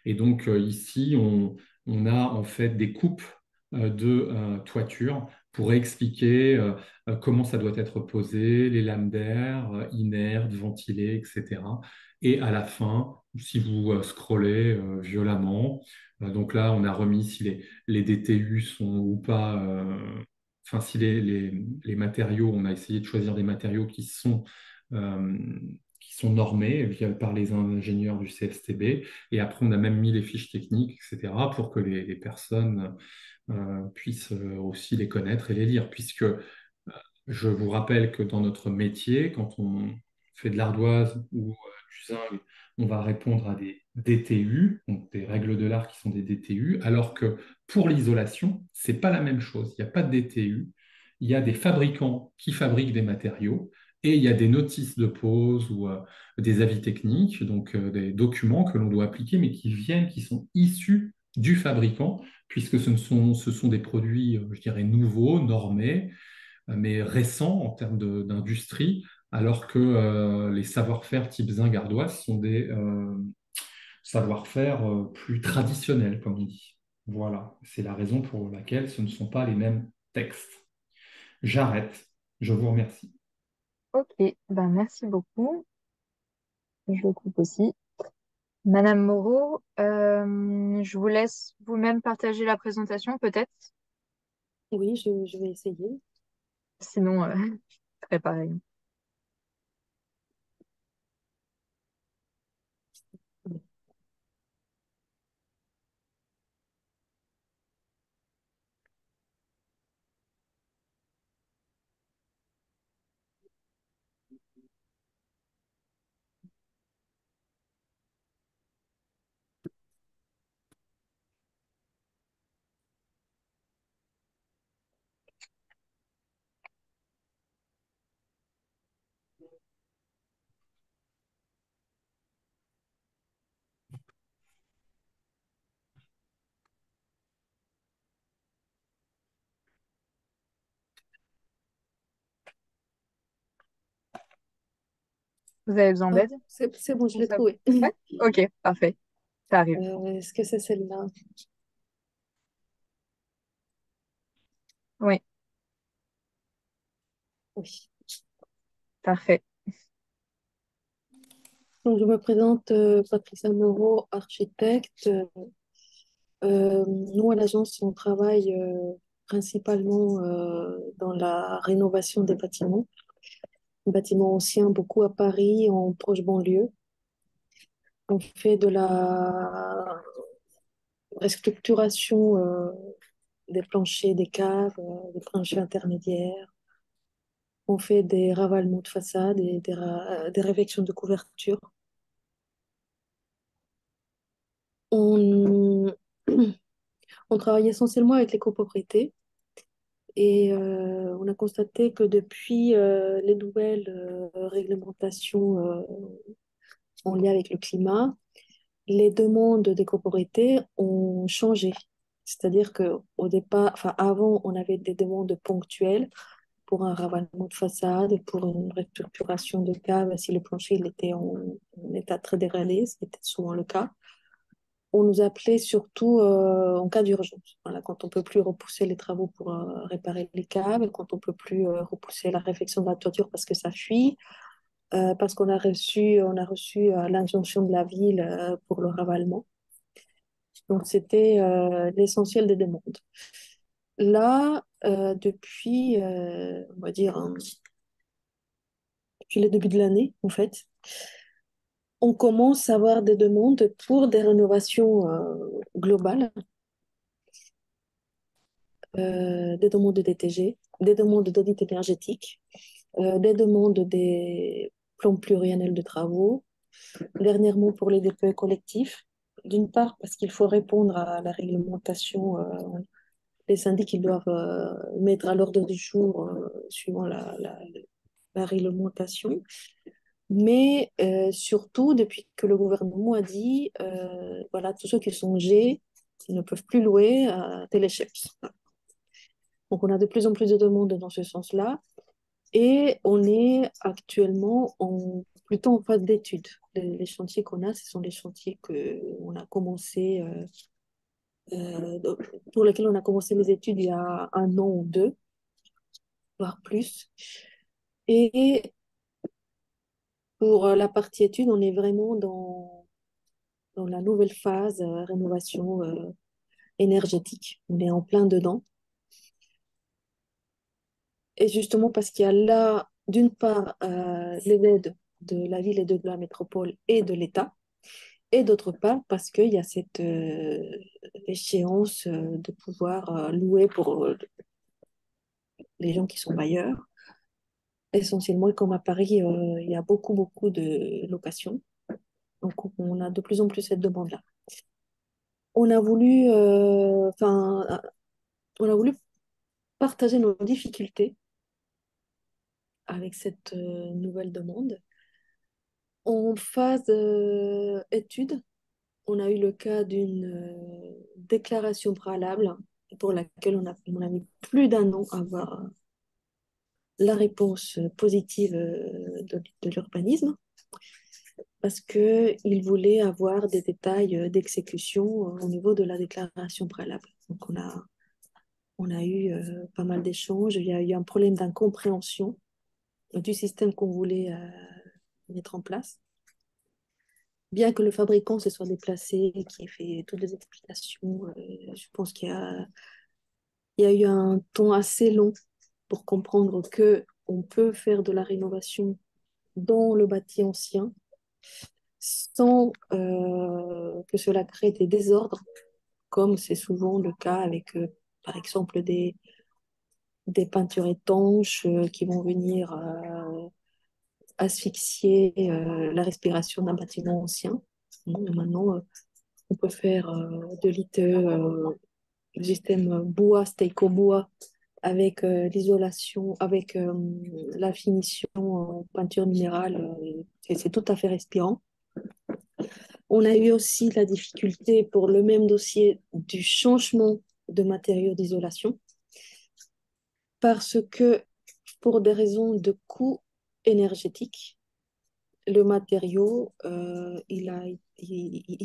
Et donc ici, on a en fait des coupes de toiture pour expliquer comment ça doit être posé, les lames d'air, inertes, ventilées, etc. Et à la fin, si vous scrollez violemment, donc là, on a remis si les DTU sont ou pas, enfin si les matériaux, on a essayé de choisir des matériaux euh, qui sont normés par les ingénieurs du CSTB. Et après, on a même mis les fiches techniques, etc., pour que les personnes puissent aussi les connaître et les lire. Puisque je vous rappelle que dans notre métier, quand on fait de l'ardoise ou du zinc, on va répondre à des DTU, donc des règles de l'art qui sont des DTU, alors que pour l'isolation, c'est pas la même chose. Il n'y a pas de DTU. Il y a des fabricants qui fabriquent des matériaux et il y a des notices de pose ou des avis techniques, donc des documents que l'on doit appliquer, mais qui viennent, qui sont issus du fabricant, puisque ce sont des produits, je dirais, nouveaux, normés, mais récents en termes d'industrie, alors que les savoir-faire type zinc ardoise sont des savoir-faire plus traditionnels, comme on dit. Voilà, c'est la raison pour laquelle ce ne sont pas les mêmes textes. J'arrête. Je vous remercie. Ok, ben merci beaucoup. Je le coupe aussi. Madame Moreau, je vous laisse vous-même partager la présentation, peut-être. Oui, je vais essayer. Sinon, je ferai pareil. Vous avez besoin Ah, d'aide? c'est bon, je Ou l'ai ça- trouvé. Ouais. Ok, parfait. Ça arrive. Est-ce que c'est celle-là? Oui, Oui. parfait. Donc, je me présente, Patricia Moreau, architecte. Nous, à l'agence, on travaille principalement dans la rénovation des bâtiments anciens, beaucoup à Paris, en proche banlieue. On fait de la restructuration des planchers, des caves, des planchers intermédiaires. On fait des ravalements de façade et des réfections de couverture. On, on travaille essentiellement avec les copropriétés et on a constaté que depuis les nouvelles réglementations en lien avec le climat, les demandes des copropriétés ont changé. C'est-à-dire que au départ, enfin avant, on avait des demandes ponctuelles pour un ravalement de façade, pour une restructuration de cave si le plancher il était en état très dégradé, ce qui était souvent le cas. On nous appelait surtout en cas d'urgence. Voilà, quand on peut plus repousser les travaux pour réparer les caves, quand on peut plus repousser la réfection de la toiture parce que ça fuit, parce on a reçu l'injonction de la ville pour le ravalement. Donc c'était l'essentiel des demandes. Là, depuis, on va dire, depuis le début de l'année, en fait, on commence à avoir des demandes pour des rénovations globales, des demandes de DTG, des demandes d'audit énergétique, des demandes des plans pluriannuels de travaux, dernièrement pour les dépôts collectifs. D'une part, parce qu'il faut répondre à la réglementation, les syndics ils doivent mettre à l'ordre du jour suivant la réglementation. Mais surtout, depuis que le gouvernement a dit, voilà, tous ceux qui sont G, ils ne peuvent plus louer à téléchèques. Donc, on a de plus en plus de demandes dans ce sens-là. Et on est actuellement plutôt en phase d'étude. Les chantiers qu'on a, ce sont des chantiers qu'on a commencé, pour lesquels on a commencé les études il y a un an ou deux, voire plus. Et pour la partie étude, on est vraiment dans la nouvelle phase rénovation énergétique. On est en plein dedans. Et justement parce qu'il y a là, d'une part, les aides de la ville et de la métropole et de l'État, et d'autre part parce qu'il y a cette échéance de pouvoir louer pour les gens qui sont bailleurs. Essentiellement, comme à Paris, il y a beaucoup, beaucoup de locations. Donc, on a de plus en plus cette demande-là. On a voulu, on a voulu partager nos difficultés avec cette nouvelle demande. En phase étude, on a eu le cas d'une déclaration préalable pour laquelle on a mis plus d'un an à avoir la réponse positive de l'urbanisme parce qu'il voulait avoir des détails d'exécution au niveau de la déclaration préalable. Donc, on a eu pas mal d'échanges. Il y a eu un problème d'incompréhension du système qu'on voulait mettre en place. Bien que le fabricant se soit déplacé, qui ait fait toutes les explications, je pense il y a eu un temps assez long pour comprendre que on peut faire de la rénovation dans le bâti ancien sans que cela crée des désordres, comme c'est souvent le cas avec, par exemple, des peintures étanches qui vont venir asphyxier la respiration d'un bâtiment ancien. Maintenant, on peut faire de l'ITE, le système bois, Steico bois, avec l'isolation, avec la finition en peinture minérale, c'est tout à fait respirant. On a eu aussi la difficulté pour le même dossier du changement de matériaux d'isolation parce que pour des raisons de coût énergétique, le matériau, il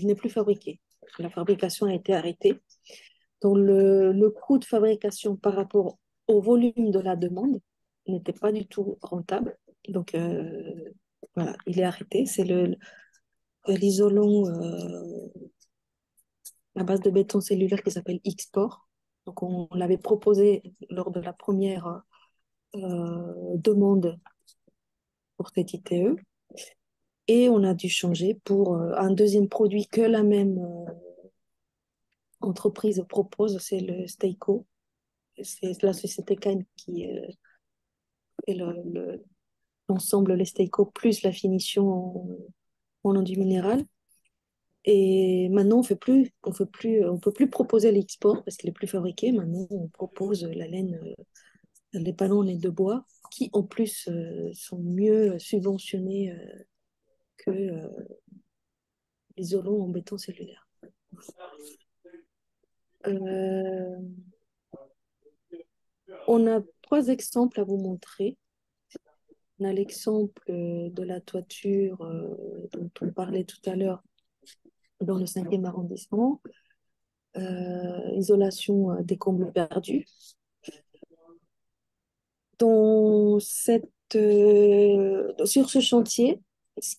n'est plus fabriqué. La fabrication a été arrêtée. Donc le coût de fabrication par rapport au volume de la demande n'était pas du tout rentable. Donc voilà, il est arrêté. C'est l'isolant à base de béton cellulaire qui s'appelle Xport. Donc, on l'avait proposé lors de la première demande pour cette ITE. Et on a dû changer pour un deuxième produit que la même entreprise propose, c'est le Steico. C'est la société Kahn qui fait l'ensemble, les Steico, plus la finition en enduit minéral. Et maintenant, on peut plus proposer l'export parce qu'il est plus fabriqué. Maintenant, on propose la laine, les panneaux en laine de bois, qui en plus sont mieux subventionnés que les isolants en béton cellulaire. Euh, on a trois exemples à vous montrer. On a l'exemple de la toiture dont on parlait tout à l'heure dans le 5e arrondissement. Isolation des combles perdus. Sur ce chantier, ce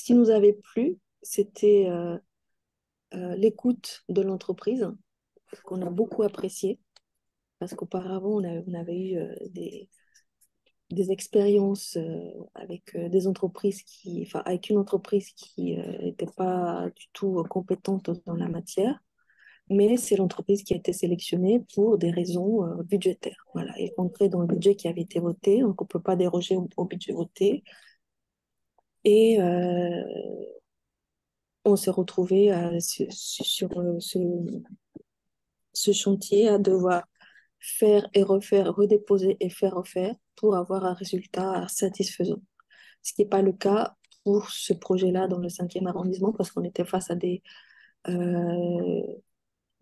qui nous avait plu, c'était l'écoute de l'entreprise, qu'on a beaucoup apprécié, parce qu'auparavant, on avait eu des expériences avec des entreprises enfin, avec une entreprise qui n'était pas du tout compétente dans la matière, mais c'est l'entreprise qui a été sélectionnée pour des raisons budgétaires. Voilà, elle rentrait dans le budget qui avait été voté, donc on ne peut pas déroger au budget voté. Et on s'est retrouvé sur ce chantier à devoir faire et refaire, redéposer et faire refaire pour avoir un résultat satisfaisant. Ce qui n'est pas le cas pour ce projet-là dans le 5e arrondissement parce qu'on était face à des euh,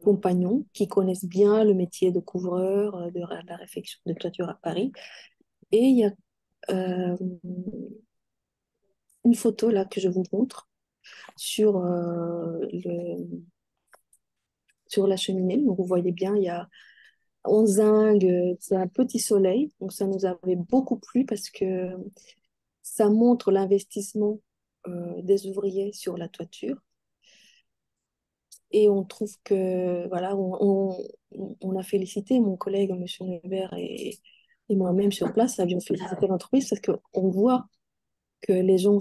compagnons qui connaissent bien le métier de couvreur, de la réfection de toiture à Paris. Et il y a euh, une photo là que je vous montre sur, sur la cheminée. Donc, vous voyez bien, il y a on zinc, c'est un petit soleil. Donc, ça nous avait beaucoup plu parce que ça montre l'investissement des ouvriers sur la toiture. Et on trouve que, voilà, on a félicité mon collègue, M. Nevers, et moi-même sur place, avions félicité l'entreprise parce qu'on voit que les gens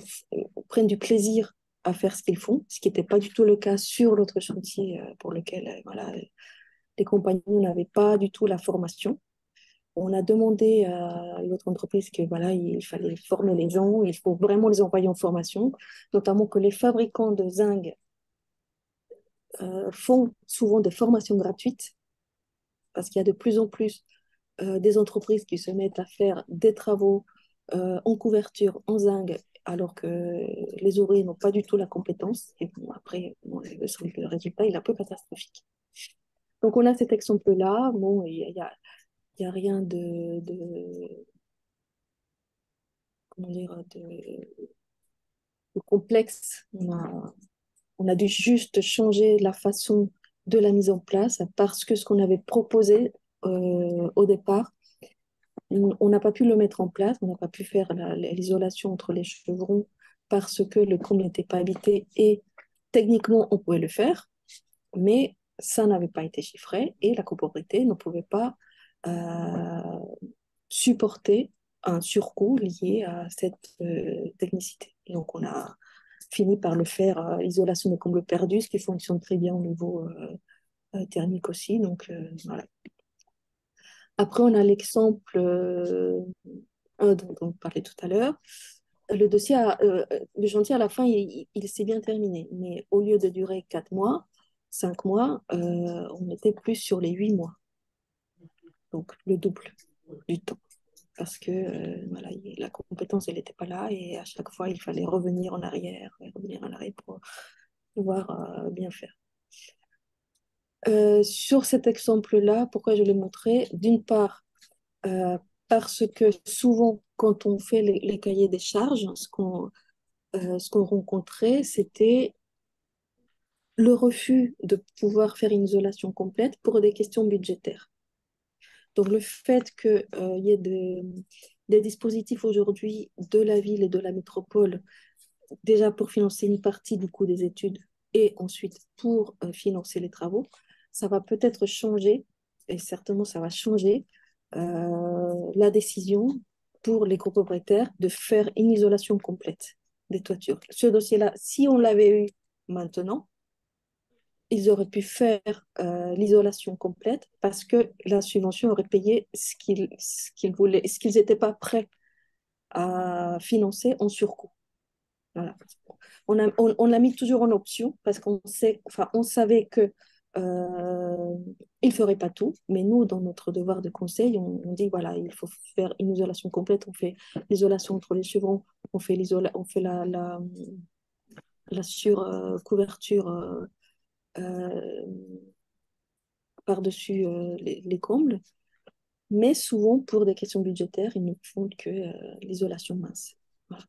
prennent du plaisir à faire ce qu'ils font, ce qui n'était pas du tout le cas sur l'autre chantier pour lequel voilà, les compagnons n'avaient pas du tout la formation. On a demandé à l'autre entreprise que voilà, il fallait former les gens, il faut vraiment les envoyer en formation, notamment que les fabricants de zinc font souvent des formations gratuites parce qu'il y a de plus en plus des entreprises qui se mettent à faire des travaux en couverture, en zinc, alors que les ouvriers n'ont pas du tout la compétence. Et bon, après, bon, le résultat il est un peu catastrophique. Donc, on a cet exemple-là. Bon, il y a rien comment dire, de complexe. On a dû juste changer la façon de la mise en place parce que ce qu'on avait proposé au départ, on n'a pas pu le mettre en place, on n'a pas pu faire l'isolation entre les chevrons parce que le camp n'était pas habité et techniquement on pouvait le faire, mais ça n'avait pas été chiffré et la copropriété ne pouvait pas euh, supporter un surcoût lié à cette technicité. Et donc on a fini par le faire isolation des combles perdus, ce qui fonctionne très bien au niveau thermique aussi. Donc voilà. Après, on a l'exemple dont on parlait tout à l'heure. Le chantier, à la fin, il s'est bien terminé. Mais au lieu de durer 4 mois, 5 mois, on était plus sur les 8 mois. Donc, le double du temps. Parce que voilà, la compétence, elle n'était pas là. Et à chaque fois, il fallait revenir en arrière pour pouvoir bien faire. Sur cet exemple-là, pourquoi je l'ai montré? D'une part, euh, parce que souvent, quand on fait les cahiers des charges, ce qu'on rencontrait, c'était le refus de pouvoir faire une isolation complète pour des questions budgétaires. Donc, le fait qu'il y ait des dispositifs aujourd'hui de la ville et de la métropole, déjà pour financer une partie du coût des études et ensuite pour financer les travaux, ça va peut-être changer, et certainement ça va changer la décision pour les copropriétaires de faire une isolation complète des toitures. Ce dossier-là, si on l'avait eu maintenant, ils auraient pu faire l'isolation complète parce que la subvention aurait payé ce qu'ils voulaient, ce qu'ils n'étaient pas prêts à financer en surcoût. Voilà. On l'a mis toujours en option parce on savait que il ferait pas tout, mais nous, dans notre devoir de conseil, on dit voilà, il faut faire une isolation complète. On fait l'isolation entre les chevrons, on fait la surcouverture par-dessus les combles, mais souvent pour des questions budgétaires, ils ne font que l'isolation mince. Voilà.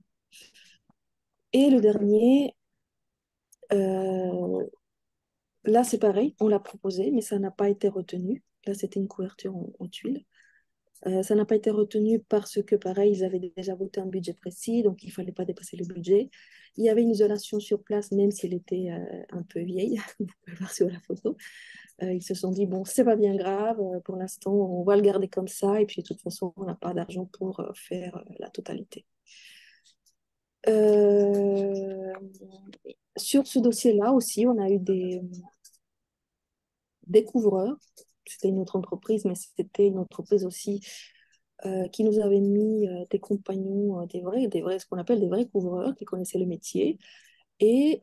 Et le dernier, euh, là, c'est pareil, on l'a proposé, mais ça n'a pas été retenu. Là, c'était une couverture en tuiles. Ça n'a pas été retenu parce que, pareil, ils avaient déjà voté un budget précis, donc il ne fallait pas dépasser le budget. Il y avait une isolation sur place, même si elle était un peu vieille, vous pouvez voir sur la photo. Ils se sont dit, bon, c'est pas bien grave, pour l'instant, on va le garder comme ça, et puis de toute façon, on n'a pas d'argent pour faire la totalité. Euh, Sur ce dossier-là aussi, on a eu des découvreurs. C'était une autre entreprise, mais c'était une entreprise aussi qui nous avait mis des compagnons, ce qu'on appelle des vrais couvreurs, qui connaissaient le métier, et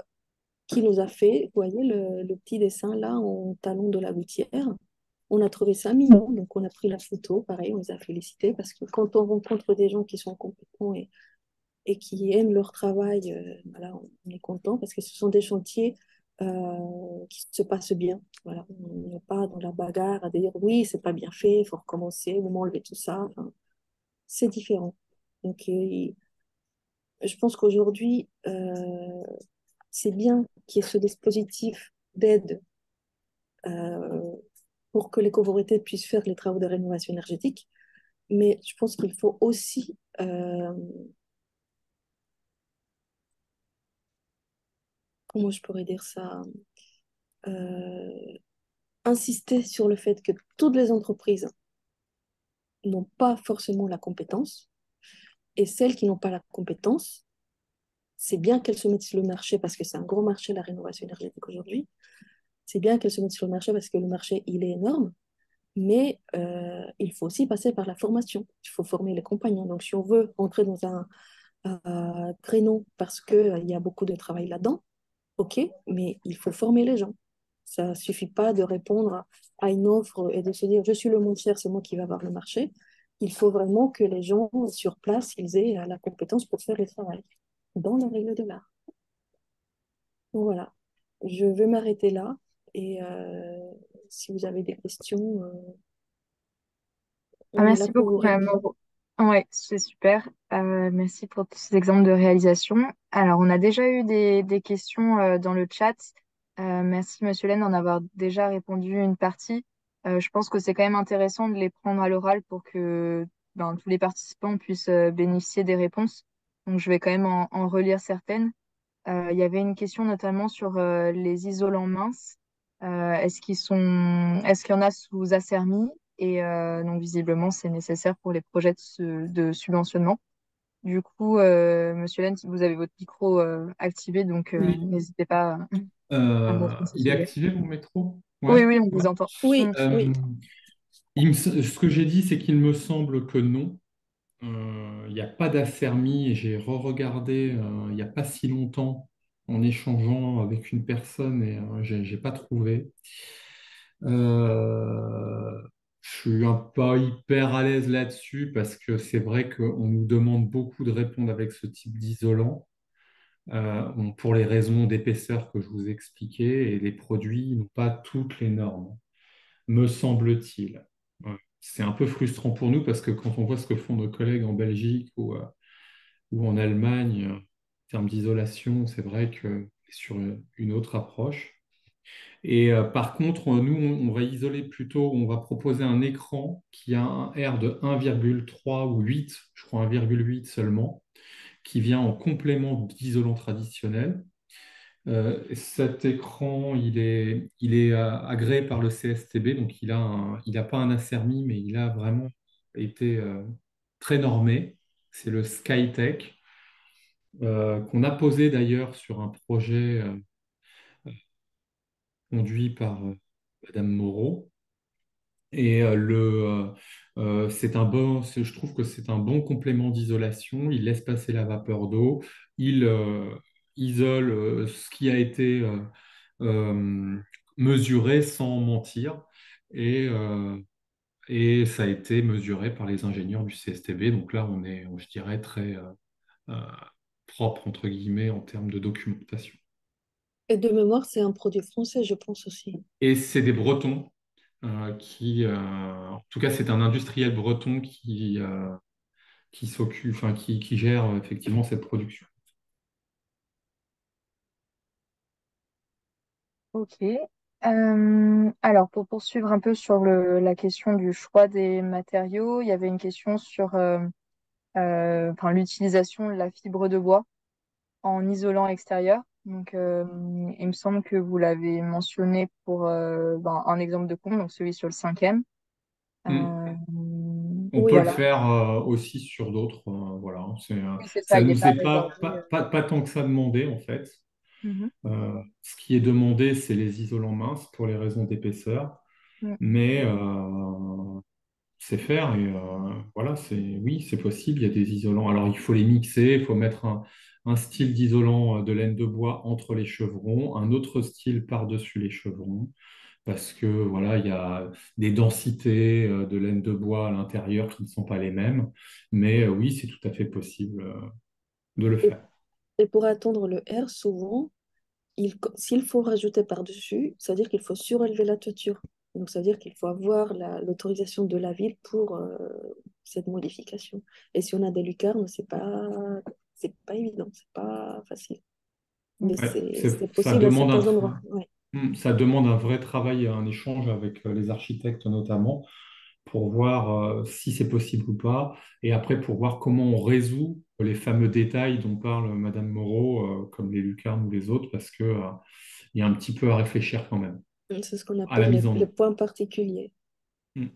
qui nous a fait, vous voyez le petit dessin là en talon de la gouttière. On a trouvé ça mignon, donc on a pris la photo, pareil, on les a félicités, parce que quand on rencontre des gens qui sont compétents et qui aiment leur travail, voilà, on est content, parce que ce sont des chantiers qui se passent bien. Voilà, on n'est pas dans la bagarre à dire oui, c'est pas bien fait, il faut recommencer, on va enlever tout ça. Enfin, c'est différent. Donc, je pense qu'aujourd'hui, c'est bien qu'il y ait ce dispositif d'aide euh, pour que les copropriétés puissent faire les travaux de rénovation énergétique. Mais je pense qu'il faut aussi, comment je pourrais dire ça, euh, insister sur le fait que toutes les entreprises n'ont pas forcément la compétence. Et celles qui n'ont pas la compétence, c'est bien qu'elles se mettent sur le marché parce que c'est un gros marché, la rénovation énergétique aujourd'hui. C'est bien qu'elles se mettent sur le marché parce que le marché, il est énorme. Mais il faut aussi passer par la formation. Il faut former les compagnons. Donc, si on veut entrer dans un créneau parce qu'il y a beaucoup de travail là-dedans, OK, mais il faut former les gens. Ça ne suffit pas de répondre à une offre et de se dire, je suis le moins cher, c'est moi qui vais avoir le marché. Il faut vraiment que les gens sur place, ils aient la compétence pour faire le travail dans la règle de l'art. Donc voilà, je vais m'arrêter là. Et si vous avez des questions, Ah, on est là merci pour beaucoup, vous Madame répondre. Moreau. Ouais, c'est super. Merci pour tous ces exemples de réalisation. Alors, on a déjà eu des questions dans le chat. Merci, Monsieur Laine, d'en avoir déjà répondu une partie. Je pense que c'est quand même intéressant de les prendre à l'oral pour que ben, tous les participants puissent bénéficier des réponses. Donc, je vais quand même en relire certaines. Il y avait une question notamment sur les isolants minces. Est-ce qu'il y en a sous Acermi? Et donc visiblement, c'est nécessaire pour les projets de subventionnement. Du coup, Monsieur Lenz, vous avez votre micro activé, donc Oui. n'hésitez pas à me répondre à ce Il est sujet. activé mon métro? Oui, Ouais. oui, on Ouais. vous entend. Oui, Mm. oui. Euh, ce que j'ai dit, c'est qu'il me semble que non. Il n'y a pas d'affermi et j'ai re-regardé il n'y a pas si longtemps en échangeant avec une personne et j'ai pas trouvé. Je suis pas hyper à l'aise là-dessus parce que c'est vrai qu'on nous demande beaucoup de répondre avec ce type d'isolant pour les raisons d'épaisseur que je vous ai expliquées et les produits n'ont pas toutes les normes, me semble-t-il. C'est un peu frustrant pour nous parce que quand on voit ce que font nos collègues en Belgique ou en Allemagne, en termes d'isolation, c'est vrai que c'est sur une autre approche. Et par contre, nous, on va isoler plutôt, on va proposer un écran qui a un R de 1,3 ou 8, je crois 1,8 seulement, qui vient en complément d'isolant traditionnel. Cet écran, il est agréé par le CSTB, donc il a pas un Acermi, mais il a vraiment été très normé. C'est le Skytech, qu'on a posé d'ailleurs sur un projet conduit par Madame Moreau. Et c'est un je trouve que c'est un bon complément d'isolation. Il laisse passer la vapeur d'eau. Il isole ce qui a été euh, mesuré sans mentir. Et, euh, et ça a été mesuré par les ingénieurs du CSTB. Donc là, on est, je dirais, très euh, propre, entre guillemets, en termes de documentation. Et de mémoire, c'est un produit français, je pense aussi. Et c'est des Bretons en tout cas, c'est un industriel breton qui s'occupe, enfin, qui gère effectivement cette production. Ok. Alors, pour poursuivre un peu sur la question du choix des matériaux, il y avait une question sur enfin, l'utilisation de la fibre de bois en isolant extérieur. Donc, il me semble que vous l'avez mentionné pour ben, un exemple de compte, donc celui sur le cinquième. Mm. Euh, On peut le Oui, voilà. faire aussi sur d'autres. Voilà, Oui, c'est ça, ça il nous n'est pas est réservé. pas tant que ça demandé en fait. Mhm. Ce qui est demandé, c'est les isolants minces pour les raisons d'épaisseur, Mm. mais c'est faire et voilà, oui, c'est possible. Il y a des isolants. Alors il faut les mixer, il faut mettre un style d'isolant de laine de bois entre les chevrons, un autre style par-dessus les chevrons, parce que voilà, il y a des densités de laine de bois à l'intérieur qui ne sont pas les mêmes. Mais oui, c'est tout à fait possible de le et, faire. et pour attendre le R, souvent, s'il faut rajouter par-dessus, ça veut dire qu'il faut surélever la toiture. Donc, ça veut dire qu'il faut avoir l'autorisation de la ville pour cette modification. Et si on a des lucarnes, c'est pas évident, c'est pas facile. Mais Mm. Ouais, c'est ça possible à demande certains endroits. Ouais. ça demande un vrai travail, un échange avec les architectes notamment, pour voir si c'est possible ou pas, et après pour voir comment on résout les fameux détails dont parle Madame Moreau, comme les lucarnes ou les autres, parce que il y a un petit peu à réfléchir quand même C'est ce qu'on à la appelle mise en les œuvre. points particuliers. Mm.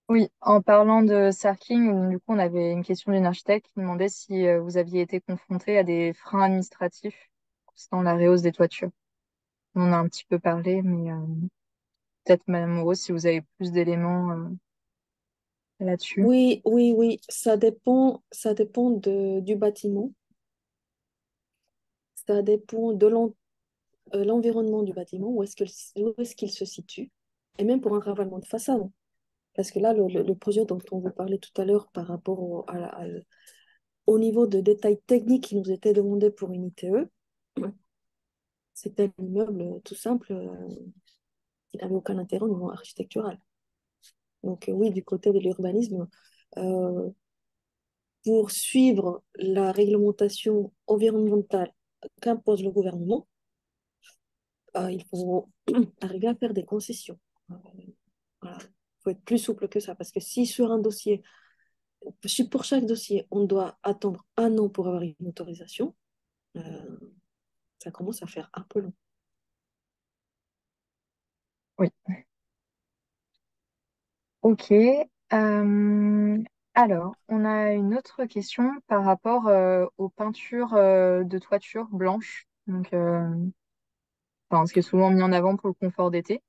Oui, en parlant de Sarking, du coup, on avait une question d'une architecte qui demandait si vous aviez été confronté à des freins administratifs concernant la rehausse des toitures. On en a un petit peu parlé, mais peut-être Madame Moreau, si vous avez plus d'éléments là-dessus. Oui, oui, oui, ça dépend du bâtiment, ça dépend de l'environnement du bâtiment, où est-ce qu'il se situe, et même pour un ravalement de façade. Parce que là, le projet dont on vous parlait tout à l'heure par rapport au niveau de détails techniques qui nous était demandé pour une ITE, c'était un immeuble tout simple qui n'avait aucun intérêt au niveau architectural. Donc oui, du côté de l'urbanisme, euh, pour suivre la réglementation environnementale qu'impose le gouvernement, il faut arriver à faire des concessions. Voilà. Il faut être plus souple que ça, parce que si sur un dossier, si pour chaque dossier, on doit attendre 1 an pour avoir une autorisation, euh, ça commence à faire un peu long. Oui. Ok. Euh, alors, on a une autre question par rapport aux peintures de toiture blanches. Donc, enfin, ce qui est souvent mis en avant pour le confort d'été.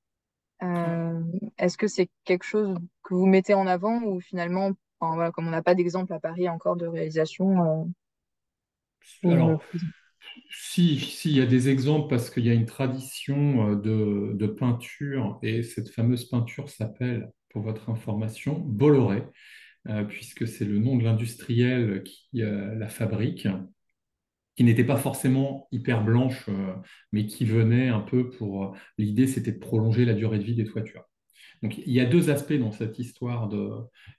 Ouais. Euh, Est-ce que c'est quelque chose que vous mettez en avant ou finalement, enfin, voilà, comme on n'a pas d'exemple à Paris encore de réalisation, vous ne le Alors, faites si, il y a des exemples parce qu'il y a une tradition de peinture et cette fameuse peinture s'appelle, pour votre information, Bolloré, puisque c'est le nom de l'industriel qui la fabrique, qui n'était pas forcément hyper blanche, mais qui venait un peu pour... L'idée, c'était de prolonger la durée de vie des toitures. Donc, il y a deux aspects dans cette histoire de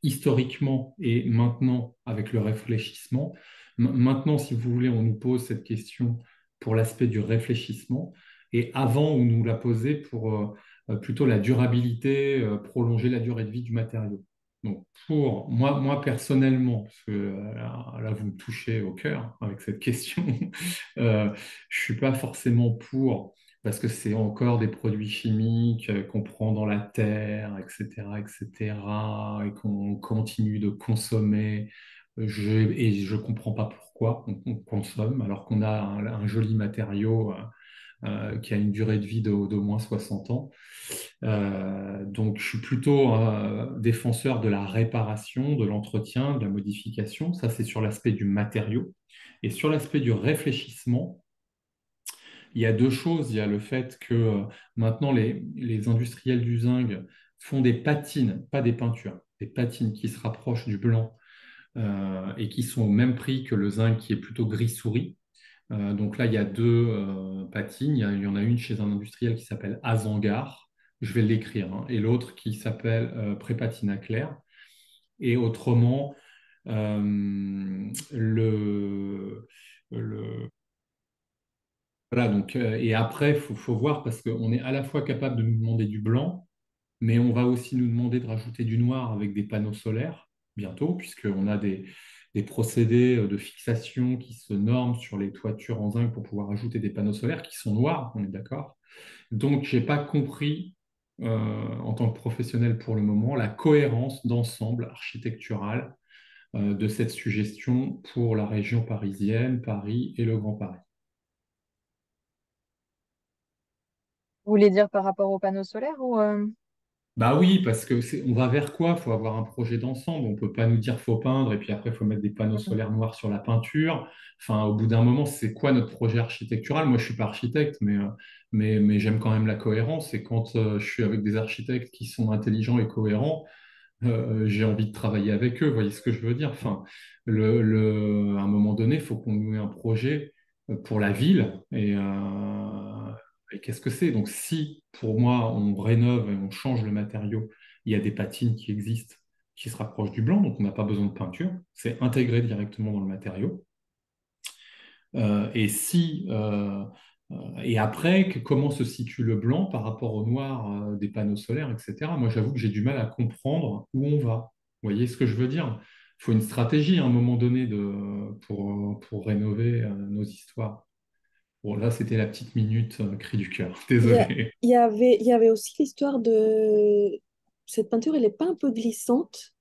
historiquement et maintenant avec le réfléchissement. Maintenant, si vous voulez, on nous pose cette question pour l'aspect du réfléchissement et avant, on nous l'a posé pour plutôt la durabilité, prolonger la durée de vie du matériau. Donc, pour moi personnellement, parce que là, vous me touchez au cœur avec cette question, je ne suis pas forcément pour parce que c'est encore des produits chimiques qu'on prend dans la terre, etc., etc., et qu'on continue de consommer. Et je ne comprends pas pourquoi on consomme, alors qu'on a un joli matériau qui a une durée de vie d'au moins 60 ans. Donc, je suis plutôt défenseur de la réparation, de l'entretien, de la modification. Ça, c'est sur l'aspect du matériau. Et sur l'aspect du réfléchissement, il y a deux choses. Il y a le fait que maintenant, les industriels du zinc font des patines, pas des peintures, des patines qui se rapprochent du blanc et qui sont au même prix que le zinc qui est plutôt gris souris. Donc là, il y a deux patines. Il y en a une chez un industriel qui s'appelle Azangar. Je vais l'écrire, hein, et l'autre qui s'appelle Prépatina Claire. Et autrement, le, voilà, donc, et après, faut voir parce qu'on est à la fois capable de nous demander du blanc, mais on va aussi nous demander de rajouter du noir avec des panneaux solaires bientôt, puisqu'on a des procédés de fixation qui se norment sur les toitures en zinc pour pouvoir ajouter des panneaux solaires qui sont noirs, on est d'accord. Donc, je n'ai pas compris, en tant que professionnel pour le moment, la cohérence d'ensemble architectural de cette suggestion pour la région parisienne, Paris et le Grand Paris. Vous voulez dire par rapport aux panneaux solaires ou Bah oui, parce que on va vers quoi? Il faut avoir un projet d'ensemble. On peut pas nous dire faut peindre et puis après il faut mettre des panneaux Mhm. solaires noirs sur la peinture. Enfin, au bout d'un moment, c'est quoi notre projet architectural? Moi, je suis pas architecte, mais j'aime quand même la cohérence. Et quand je suis avec des architectes qui sont intelligents et cohérents, j'ai envie de travailler avec eux. Vous voyez ce que je veux dire? Enfin, à un moment donné, il faut qu'on ait un projet pour la ville. Et qu'est-ce que c'est? Donc, si pour moi, on rénove et on change le matériau, il y a des patines qui existent qui se rapprochent du blanc, donc on n'a pas besoin de peinture. C'est intégré directement dans le matériau. Et si et après, comment se situe le blanc par rapport au noir des panneaux solaires, etc. Moi, j'avoue que j'ai du mal à comprendre où on va. Vous voyez ce que je veux dire? Il faut une stratégie à un moment donné pour rénover nos histoires. Bon, là, c'était la petite minute cri du cœur. Il y a- Désolé. il y avait aussi l'histoire de cette peinture, elle n'est pas un peu glissante.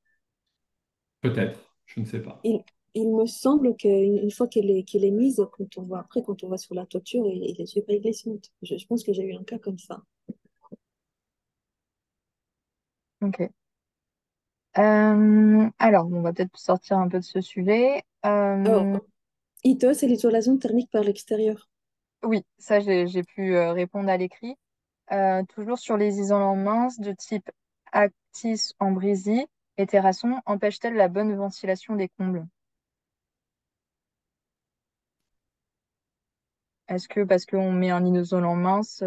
Peut-être, je ne sais pas. Il, il me semble qu'une fois qu'elle est mise, quand on va sur la toiture, elle est super glissante. Je pense que j'ai eu un cas comme ça. Ok. Alors, on va peut-être sortir un peu de ce sujet. Alors, ITE, c'est l'isolation thermique par l'extérieur. Oui, ça, j'ai pu répondre à l'écrit. Toujours sur les isolants minces de type Actis Ambrizzi et Terrasson, empêche-t-elle la bonne ventilation des combles? Est-ce que parce qu'on met un isolant mince,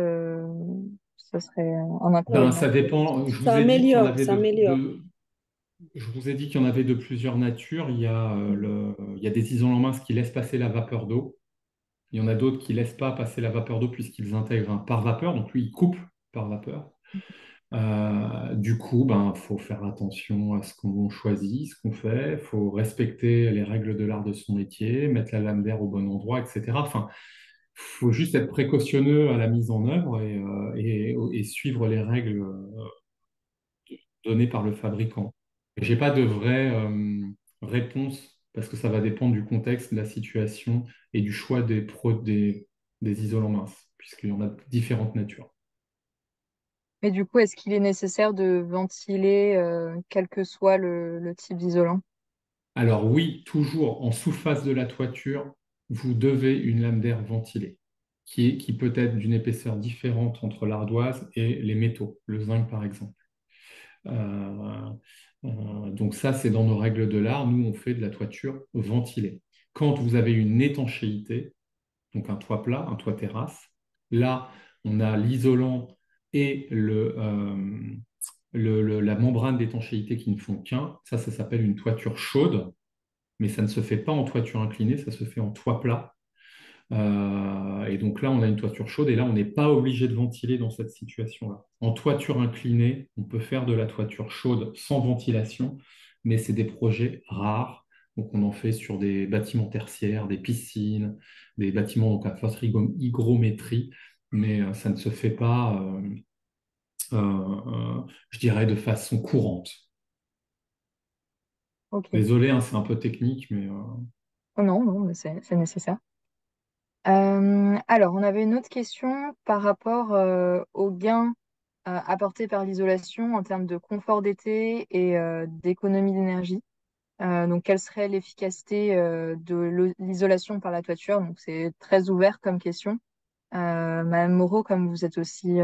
ça serait un Ben, inconvénient? ça dépend. Je Ça vous ai dit qu'il y en améliore, avait ça améliore. je vous ai dit qu'il y en avait de plusieurs natures. Il y a des isolants minces qui laissent passer la vapeur d'eau. Il y en a d'autres qui ne laissent pas passer la vapeur d'eau puisqu'ils intègrent un par-vapeur. Donc lui, il coupe par vapeur. Du coup, ben, faut faire attention à ce qu'on choisit, ce qu'on fait. Il faut respecter les règles de l'art de son métier, mettre la lame d'air au bon endroit, etc. Enfin, faut juste être précautionneux à la mise en œuvre et suivre les règles données par le fabricant. J'ai pas de vraie réponse parce que ça va dépendre du contexte, de la situation et du choix des isolants minces, puisqu'il y en a de différentes natures. Mais du coup, est-ce qu'il est nécessaire de ventiler quel que soit le type d'isolant? Alors oui, toujours en sous-face de la toiture, vous devez une lame d'air ventilée, qui peut être d'une épaisseur différente entre l'ardoise et les métaux, le zinc par exemple. Euh, donc ça, c'est dans nos règles de l'art. Nous, on fait de la toiture ventilée. Quand vous avez une étanchéité, donc un toit plat, un toit terrasse, là, on a l'isolant et la membrane d'étanchéité qui ne font qu'un. Ça s'appelle une toiture chaude, mais ça ne se fait pas en toiture inclinée, ça se fait en toit plat. Et donc là, on a une toiture chaude et là, on n'est pas obligé de ventiler dans cette situation-là. En toiture inclinée, on peut faire de la toiture chaude sans ventilation, mais c'est des projets rares. Donc on en fait sur des bâtiments tertiaires, des piscines, des bâtiments donc à forte hygrométrie, mais ça ne se fait pas, je dirais, de façon courante. Ok. Désolé, hein, c'est un peu technique, mais Oh non, non, mais c'est nécessaire. Alors, on avait une autre question par rapport aux gains apportés par l'isolation en termes de confort d'été et d'économie d'énergie. Donc, quelle serait l'efficacité de l'isolation par la toiture? Donc, c'est très ouvert comme question. Madame Moreau, comme vous êtes aussi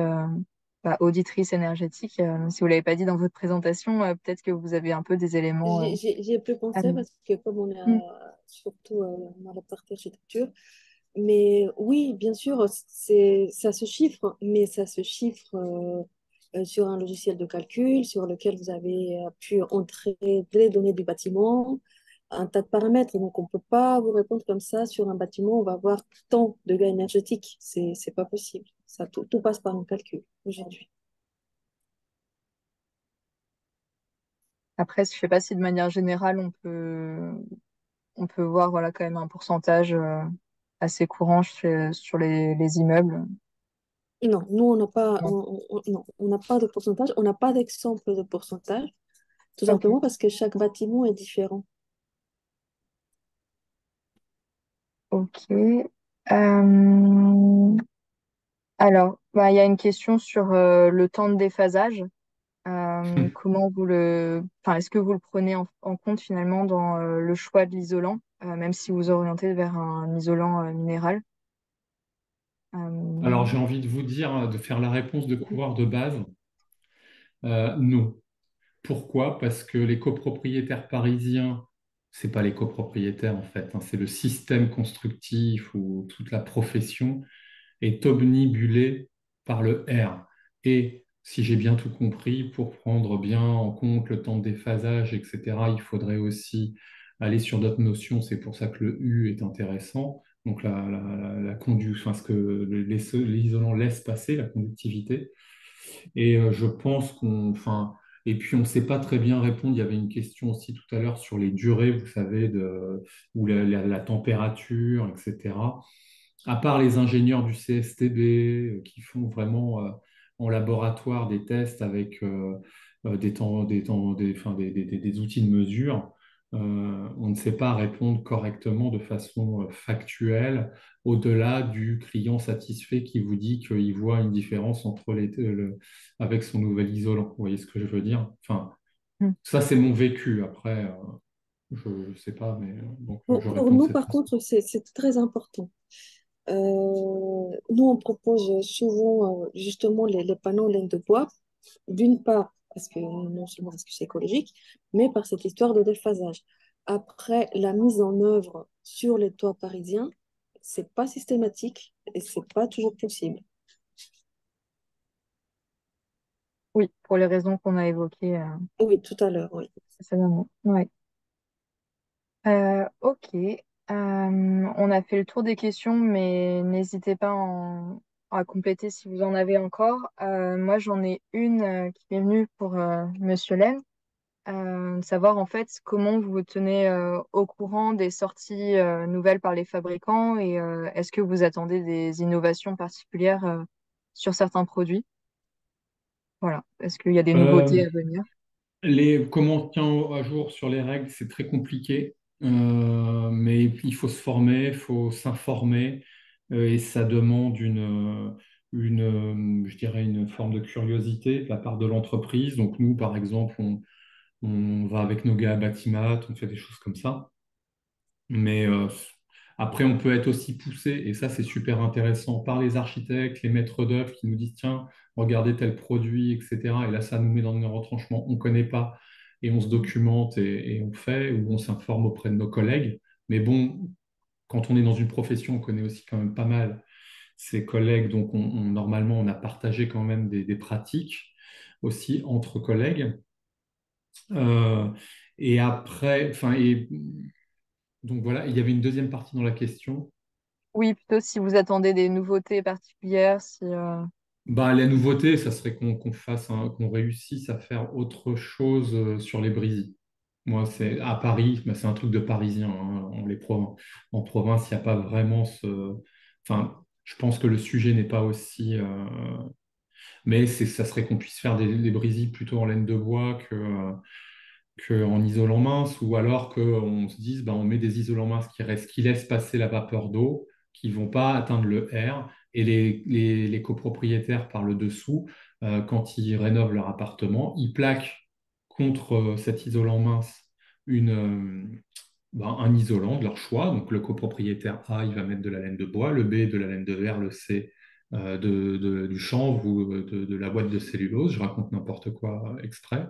auditrice énergétique, si vous ne l'avez pas dit dans votre présentation, peut-être que vous avez un peu des éléments J'y ai pu à penser nous. parce que comme on est Mm. surtout dans la partie architecture, mais oui, bien sûr, ça se chiffre, mais ça se chiffre sur un logiciel de calcul sur lequel vous avez pu entrer les données du bâtiment, un tas de paramètres. Donc, on ne peut pas vous répondre comme ça sur un bâtiment, on va avoir tant de gains énergétiques. C'est pas possible. Ça, tout passe par un calcul aujourd'hui. Après, je ne sais pas si de manière générale, on peut voir voilà, quand même un pourcentage assez courant sur les immeubles. Non, nous, on n'a pas, Non. non, on n'a pas de pourcentage, on n'a pas d'exemple de pourcentage, tout Ok, simplement parce que chaque bâtiment est différent. ok. Alors, il y a une question sur le temps de déphasage. Comment enfin, est-ce que vous le prenez en compte finalement dans le choix de l'isolant, même si vous orientez vers un isolant minéral? alors j'ai Euh, envie de vous dire, de faire la réponse de coureur de base. Non. Pourquoi? Parce que les copropriétaires parisiens, c'est pas les copropriétaires en fait, hein, c'est le système constructif ou toute la profession est omnibulé par le R. Et si j'ai bien tout compris, pour prendre bien en compte le temps de déphasage, etc., il faudrait aussi aller sur d'autres notions. C'est pour ça que le U est intéressant. Donc la conduction, enfin, ce que l'isolant laisse passer, la conductivité. Et je pense enfin, et puis on ne sait pas très bien répondre. Il y avait une question aussi tout à l'heure sur les durées, vous savez, ou la température, etc. À part les ingénieurs du CSTB qui font vraiment en laboratoire des tests avec des temps, enfin, des outils de mesure, on ne sait pas répondre correctement de façon factuelle au-delà du client satisfait qui vous dit qu'il voit une différence entre avec son nouvel isolant. Vous voyez ce que je veux dire? Enfin, Mm. ça, c'est mon vécu. Après, je ne sais pas, mais donc je Pour réponds de nous, cette par façon. contre, c'est très important. Nous, on propose souvent justement les panneaux en laine de bois, d'une part, parce que non seulement parce que c'est écologique, mais par cette histoire de déphasage. Après, la mise en œuvre sur les toits parisiens, c'est pas systématique et c'est pas toujours possible. Oui, pour les raisons qu'on a évoquées Oui, tout à l'heure, oui. précédemment. Ouais. Ok. On a fait le tour des questions, mais n'hésitez pas à compléter si vous en avez encore. Moi, j'en ai une qui est venue pour Monsieur Lem. Savoir en fait comment vous vous tenez au courant des sorties nouvelles par les fabricants et est-ce que vous attendez des innovations particulières sur certains produits? Voilà. Est-ce qu'il y a des nouveautés Euh, à venir? Comment on tient à jour sur les règles, c'est très compliqué. Mais il faut se former, il faut s'informer, et ça demande je dirais, une forme de curiosité de la part de l'entreprise. Donc nous, par exemple, on va avec nos gars à Batimat, on fait des choses comme ça. Mais après, on peut être aussi poussé, et ça, c'est super intéressant, par les architectes, les maîtres d'œuvre qui nous disent, tiens, regardez tel produit, etc. Et là, ça nous met dans nos retranchements. On ne connaît pas, et on se documente, et on fait, ou on s'informe auprès de nos collègues. Mais bon, quand on est dans une profession, on connaît aussi quand même pas mal ses collègues, donc normalement, on a partagé quand même des pratiques aussi entre collègues. Euh, et après, enfin, et donc voilà, il y avait une deuxième partie dans la question. Oui, plutôt si vous attendez des nouveautés particulières, si Bah, la nouveauté, ça serait qu'on réussisse à faire autre chose sur les brisées. Moi, c'est à Paris, bah, c'est un truc de Parisien, hein. En province, il n'y a pas vraiment ce. Enfin, je pense que le sujet n'est pas aussi. Mais ça serait qu'on puisse faire des brisées plutôt en laine de bois que en isolant mince, ou alors qu'on se dise, bah, on met des isolants minces qui laissent passer la vapeur d'eau, qui ne vont pas atteindre le R, et les copropriétaires par le dessous, quand ils rénovent leur appartement, ils plaquent contre cet isolant mince une, un isolant de leur choix. Donc le copropriétaire A, il va mettre de la laine de bois, le B de la laine de verre, le C du chanvre ou de la boîte de cellulose. Je raconte n'importe quoi exprès.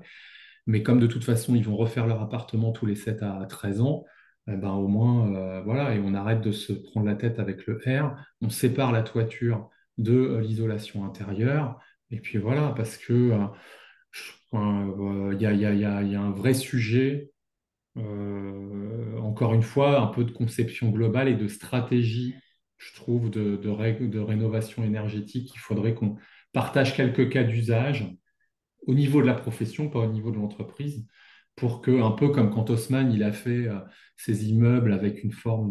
Mais comme de toute façon, ils vont refaire leur appartement tous les 7 à 13 ans, ben au moins, voilà, et on arrête de se prendre la tête avec le R. On sépare la toiture de l'isolation intérieure. Et puis voilà, parce que il y a un vrai sujet, encore une fois, un peu de conception globale et de stratégie, je trouve, de rénovation énergétique. Il faudrait qu'on partage quelques cas d'usage au niveau de la profession, pas au niveau de l'entreprise, pour que, un peu comme quand Haussmann il a fait ses immeubles avec une forme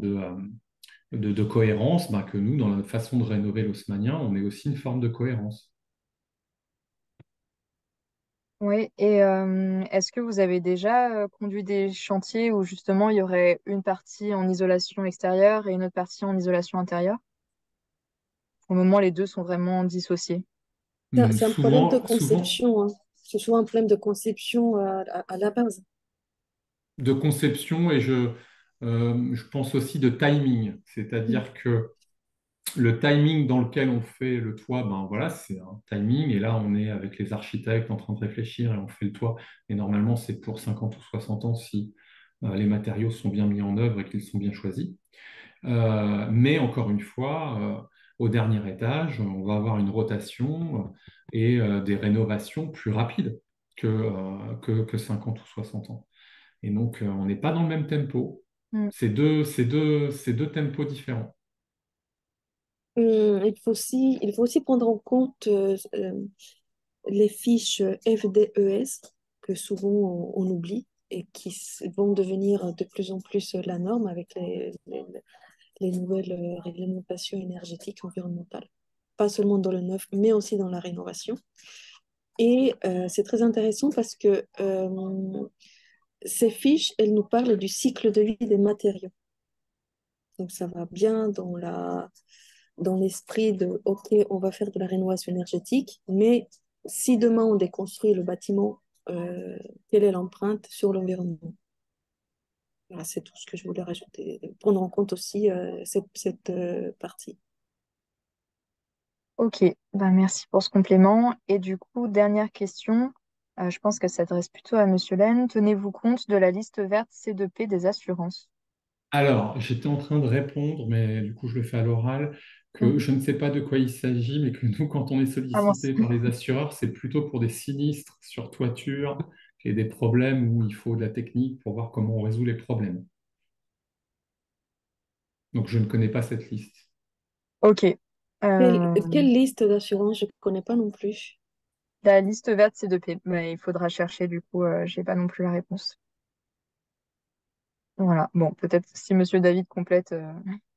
de cohérence, ben, que nous, dans la façon de rénover l'haussmannien, on ait aussi une forme de cohérence. oui. Et est-ce que vous avez déjà conduit des chantiers où justement il y aurait une partie en isolation extérieure et une autre partie en isolation intérieure? Au moment, les deux sont vraiment dissociés. C'est un problème de Souvent, conception, hein. C'est souvent un problème de conception à la base. de conception et je pense aussi de timing, Mm. c'est-à-dire que le timing dans lequel on fait le toit, ben voilà, c'est un timing. Et là, on est avec les architectes en train de réfléchir et on fait le toit. Et normalement, c'est pour 50 ou 60 ans si les matériaux sont bien mis en œuvre et qu'ils sont bien choisis. Mais encore une fois, au dernier étage, on va avoir une rotation et des rénovations plus rapides que 50 ou 60 ans. Et donc, on n'est pas dans le même tempo. Mm. C'est deux tempos différents. Il faut aussi prendre en compte les fiches FDES que souvent on oublie et qui vont devenir de plus en plus la norme avec les nouvelles réglementations énergétiques environnementales. Pas seulement dans le neuf, mais aussi dans la rénovation. Et c'est très intéressant parce que Ces fiches, elles nous parlent du cycle de vie des matériaux. Donc, ça va bien dans l'esprit de, OK, on va faire de la rénovation énergétique, mais si demain on déconstruit le bâtiment, euh, quelle est l'empreinte sur l'environnement? Voilà, c'est tout ce que je voulais rajouter. Prendre en compte aussi cette partie. Ok, ben merci pour ce complément. Et du coup, dernière question, je pense qu'elle s'adresse plutôt à Monsieur Laine. Tenez-vous compte de la liste verte C2P des assurances? Alors, j'étais en train de répondre, mais du coup, je le fais à l'oral, que Mhm. je ne sais pas de quoi il s'agit, mais que nous, quand on est Ah mince. sollicité par les assureurs, c'est plutôt pour des sinistres sur toiture et des problèmes où il faut de la technique pour voir comment on résout les problèmes. Donc, je ne connais pas cette liste. Ok. Quelle, Euh, quelle liste d'assurance? Je ne connais pas non plus. la liste verte C2P, mais il faudra chercher, du coup, j'ai pas non plus la réponse. Voilà. Bon, peut-être si Monsieur David complète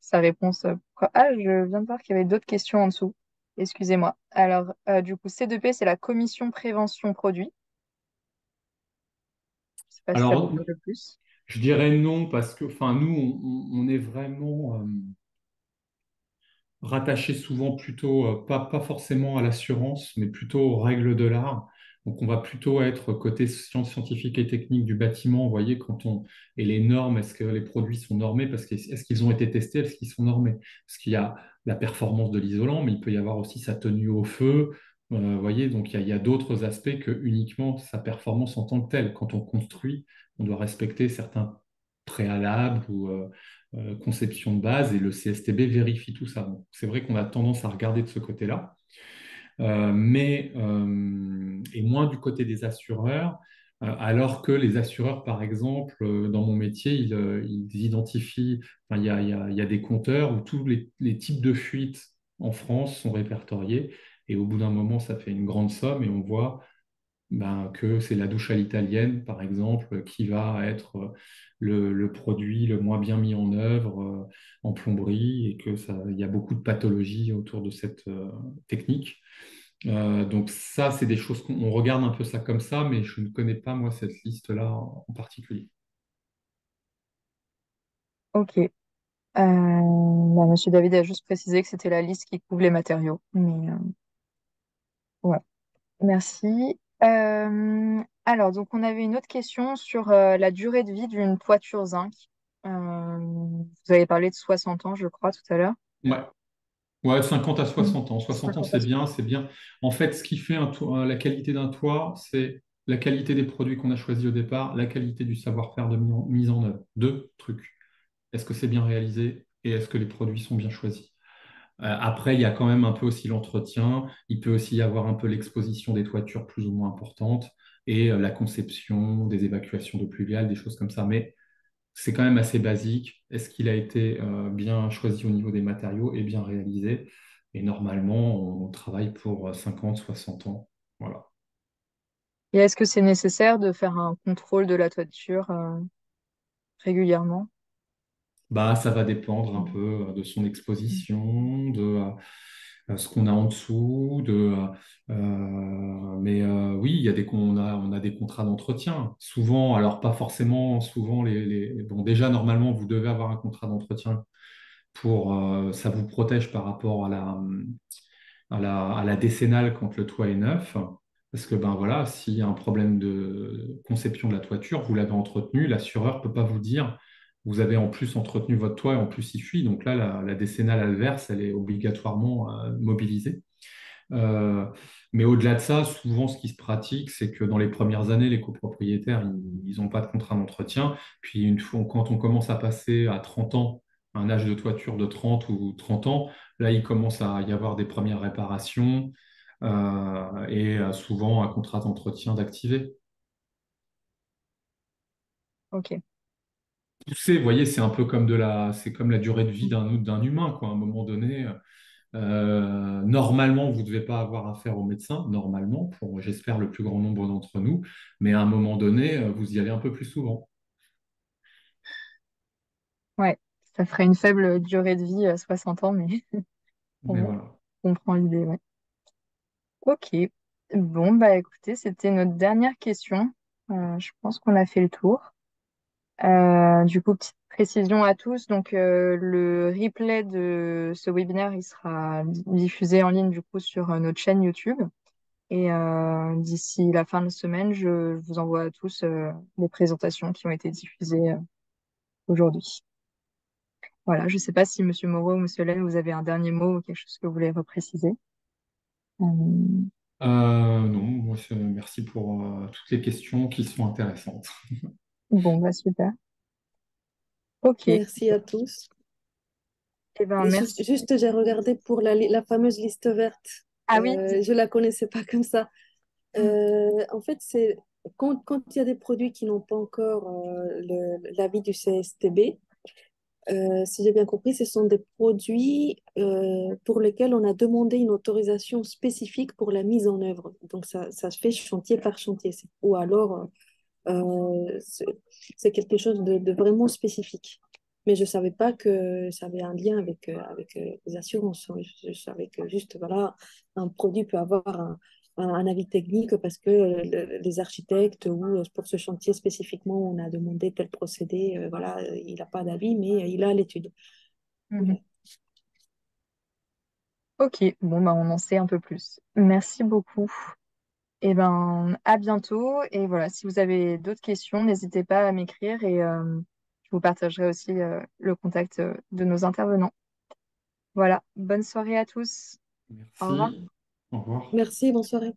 sa réponse. Ah, je viens de voir qu'il y avait d'autres questions en dessous. Excusez-moi. Alors, du coup, C2P, c'est la commission prévention produit. Je sais pas si ça vous Alors, parle de plus. je dirais non parce que, enfin, nous, on est vraiment rattaché souvent plutôt, pas forcément à l'assurance, mais plutôt aux règles de l'art. Donc, on va plutôt être côté sciences scientifiques et techniques du bâtiment. Vous voyez, et les normes, est-ce que les produits sont normés? Parce que, est-ce qu'ils ont été testés? Est-ce qu'ils sont normés? Parce qu'il y a la performance de l'isolant, mais il peut y avoir aussi sa tenue au feu. Vous voyez, donc il y a d'autres aspects que uniquement sa performance en tant que telle. Quand on construit, on doit respecter certains préalables ou conception de base et le CSTB vérifie tout ça. Donc, c'est vrai qu'on a tendance à regarder de ce côté-là, et moins du côté des assureurs, alors que les assureurs, par exemple, dans mon métier, ils identifient, enfin, il y a des compteurs où tous les types de fuites en France sont répertoriés. Et au bout d'un moment, ça fait une grande somme et on voit que c'est la douche à l'italienne, par exemple, qui va être le produit le moins bien mis en œuvre en plomberie et que ça, il y a beaucoup de pathologies autour de cette technique. Donc ça, c'est des choses qu'on regarde un peu ça comme ça, mais je ne connais pas, moi, cette liste-là en particulier. Ok. Monsieur David a juste précisé que c'était la liste qui couvre les matériaux. Mais ouais, merci. Alors, donc on avait une autre question sur la durée de vie d'une toiture zinc. Vous avez parlé de 60 ans, je crois, tout à l'heure. Ouais. Ouais, 50 à Mm. 60 ans. 60 ans, 50 à c'est 60. bien, c'est bien. En fait, ce qui fait la qualité d'un toit, c'est la qualité des produits qu'on a choisis au départ, la qualité du savoir-faire de mise en œuvre. Deux trucs. Est-ce que c'est bien réalisé et est-ce que les produits sont bien choisis? Après, il y a quand même un peu aussi l'entretien. Il peut aussi y avoir un peu l'exposition des toitures plus ou moins importantes et la conception des évacuations d'eau pluviale, des choses comme ça. Mais c'est quand même assez basique. Est-ce qu'il a été bien choisi au niveau des matériaux et bien réalisé? Et normalement, on travaille pour 50, 60 ans. Voilà. Et est-ce que c'est nécessaire de faire un contrôle de la toiture régulièrement? Bah, ça va dépendre un Mm. peu de son exposition, de ce qu'on a en dessous, mais oui, il y a on a des contrats d'entretien. Souvent, alors pas forcément, souvent bon, déjà normalement vous devez avoir un contrat d'entretien pour ça vous protège par rapport à la décennale quand le toit est neuf. Parce que ben voilà, s'il y a un problème de conception de la toiture, vous l'avez entretenu, l'assureur ne peut pas vous dire vous avez en plus entretenu votre toit et en plus il fuit. Donc là, la décennale adverse, elle est obligatoirement mobilisée. Euh, mais au-delà de ça, souvent ce qui se pratique, c'est que dans les premières années, les copropriétaires, ils n'ont pas de contrat d'entretien. Puis une fois, quand on commence à passer à 30 ans, un âge de toiture de 30 ou 30 ans, là, il commence à y avoir des premières réparations et souvent un contrat d'entretien d'activer. Ok. Pousser, vous voyez, c'est un peu comme c'est comme la durée de vie Mm. d'un humain, quoi. À un moment donné, normalement, vous ne devez pas avoir affaire au médecin, normalement, pour, j'espère, le plus grand nombre d'entre nous, mais à un moment donné, vous y allez un peu plus souvent. Ouais, ça ferait une faible durée de vie à 60 ans, mais Mais on voilà. comprend l'idée, ouais. Ok. Bon, bah écoutez, c'était notre dernière question. Je pense qu'on a fait le tour. Du coup, petite précision à tous. Donc, le replay de ce webinaire, il sera diffusé en ligne du coup sur notre chaîne YouTube. Et d'ici la fin de semaine, je vous envoie à tous les présentations qui ont été diffusées aujourd'hui. Voilà, je ne sais pas si Monsieur Moreau ou Monsieur Laine, vous avez un dernier mot ou quelque chose que vous voulez repréciser. Euh, Non, moi, merci pour toutes les questions qui sont intéressantes. bon, bah super. Ok. Merci à tous. Eh ben, Et merci. juste, j'ai regardé pour la fameuse liste verte. Ah oui. Je la connaissais pas comme ça. Mm. En fait, c'est quand il y a des produits qui n'ont pas encore l'avis du CSTB, si j'ai bien compris, ce sont des produits pour lesquels on a demandé une autorisation spécifique pour la mise en œuvre. Donc, ça se fait chantier par chantier. Ou alors, c'est quelque chose de vraiment spécifique. Mais je ne savais pas que ça avait un lien avec les assurances. Je savais que juste, voilà, un produit peut avoir un avis technique parce que les architectes ou pour ce chantier spécifiquement, on a demandé tel procédé. Voilà, il n'a pas d'avis, mais il a l'étude. Mhm. Voilà. Ok, bon, bah, on en sait un peu plus. Merci beaucoup. Eh ben, à bientôt. Et voilà, si vous avez d'autres questions, n'hésitez pas à m'écrire et je vous partagerai aussi le contact de nos intervenants. Voilà, bonne soirée à tous. Au revoir. Merci. Au revoir. Merci, bonne soirée.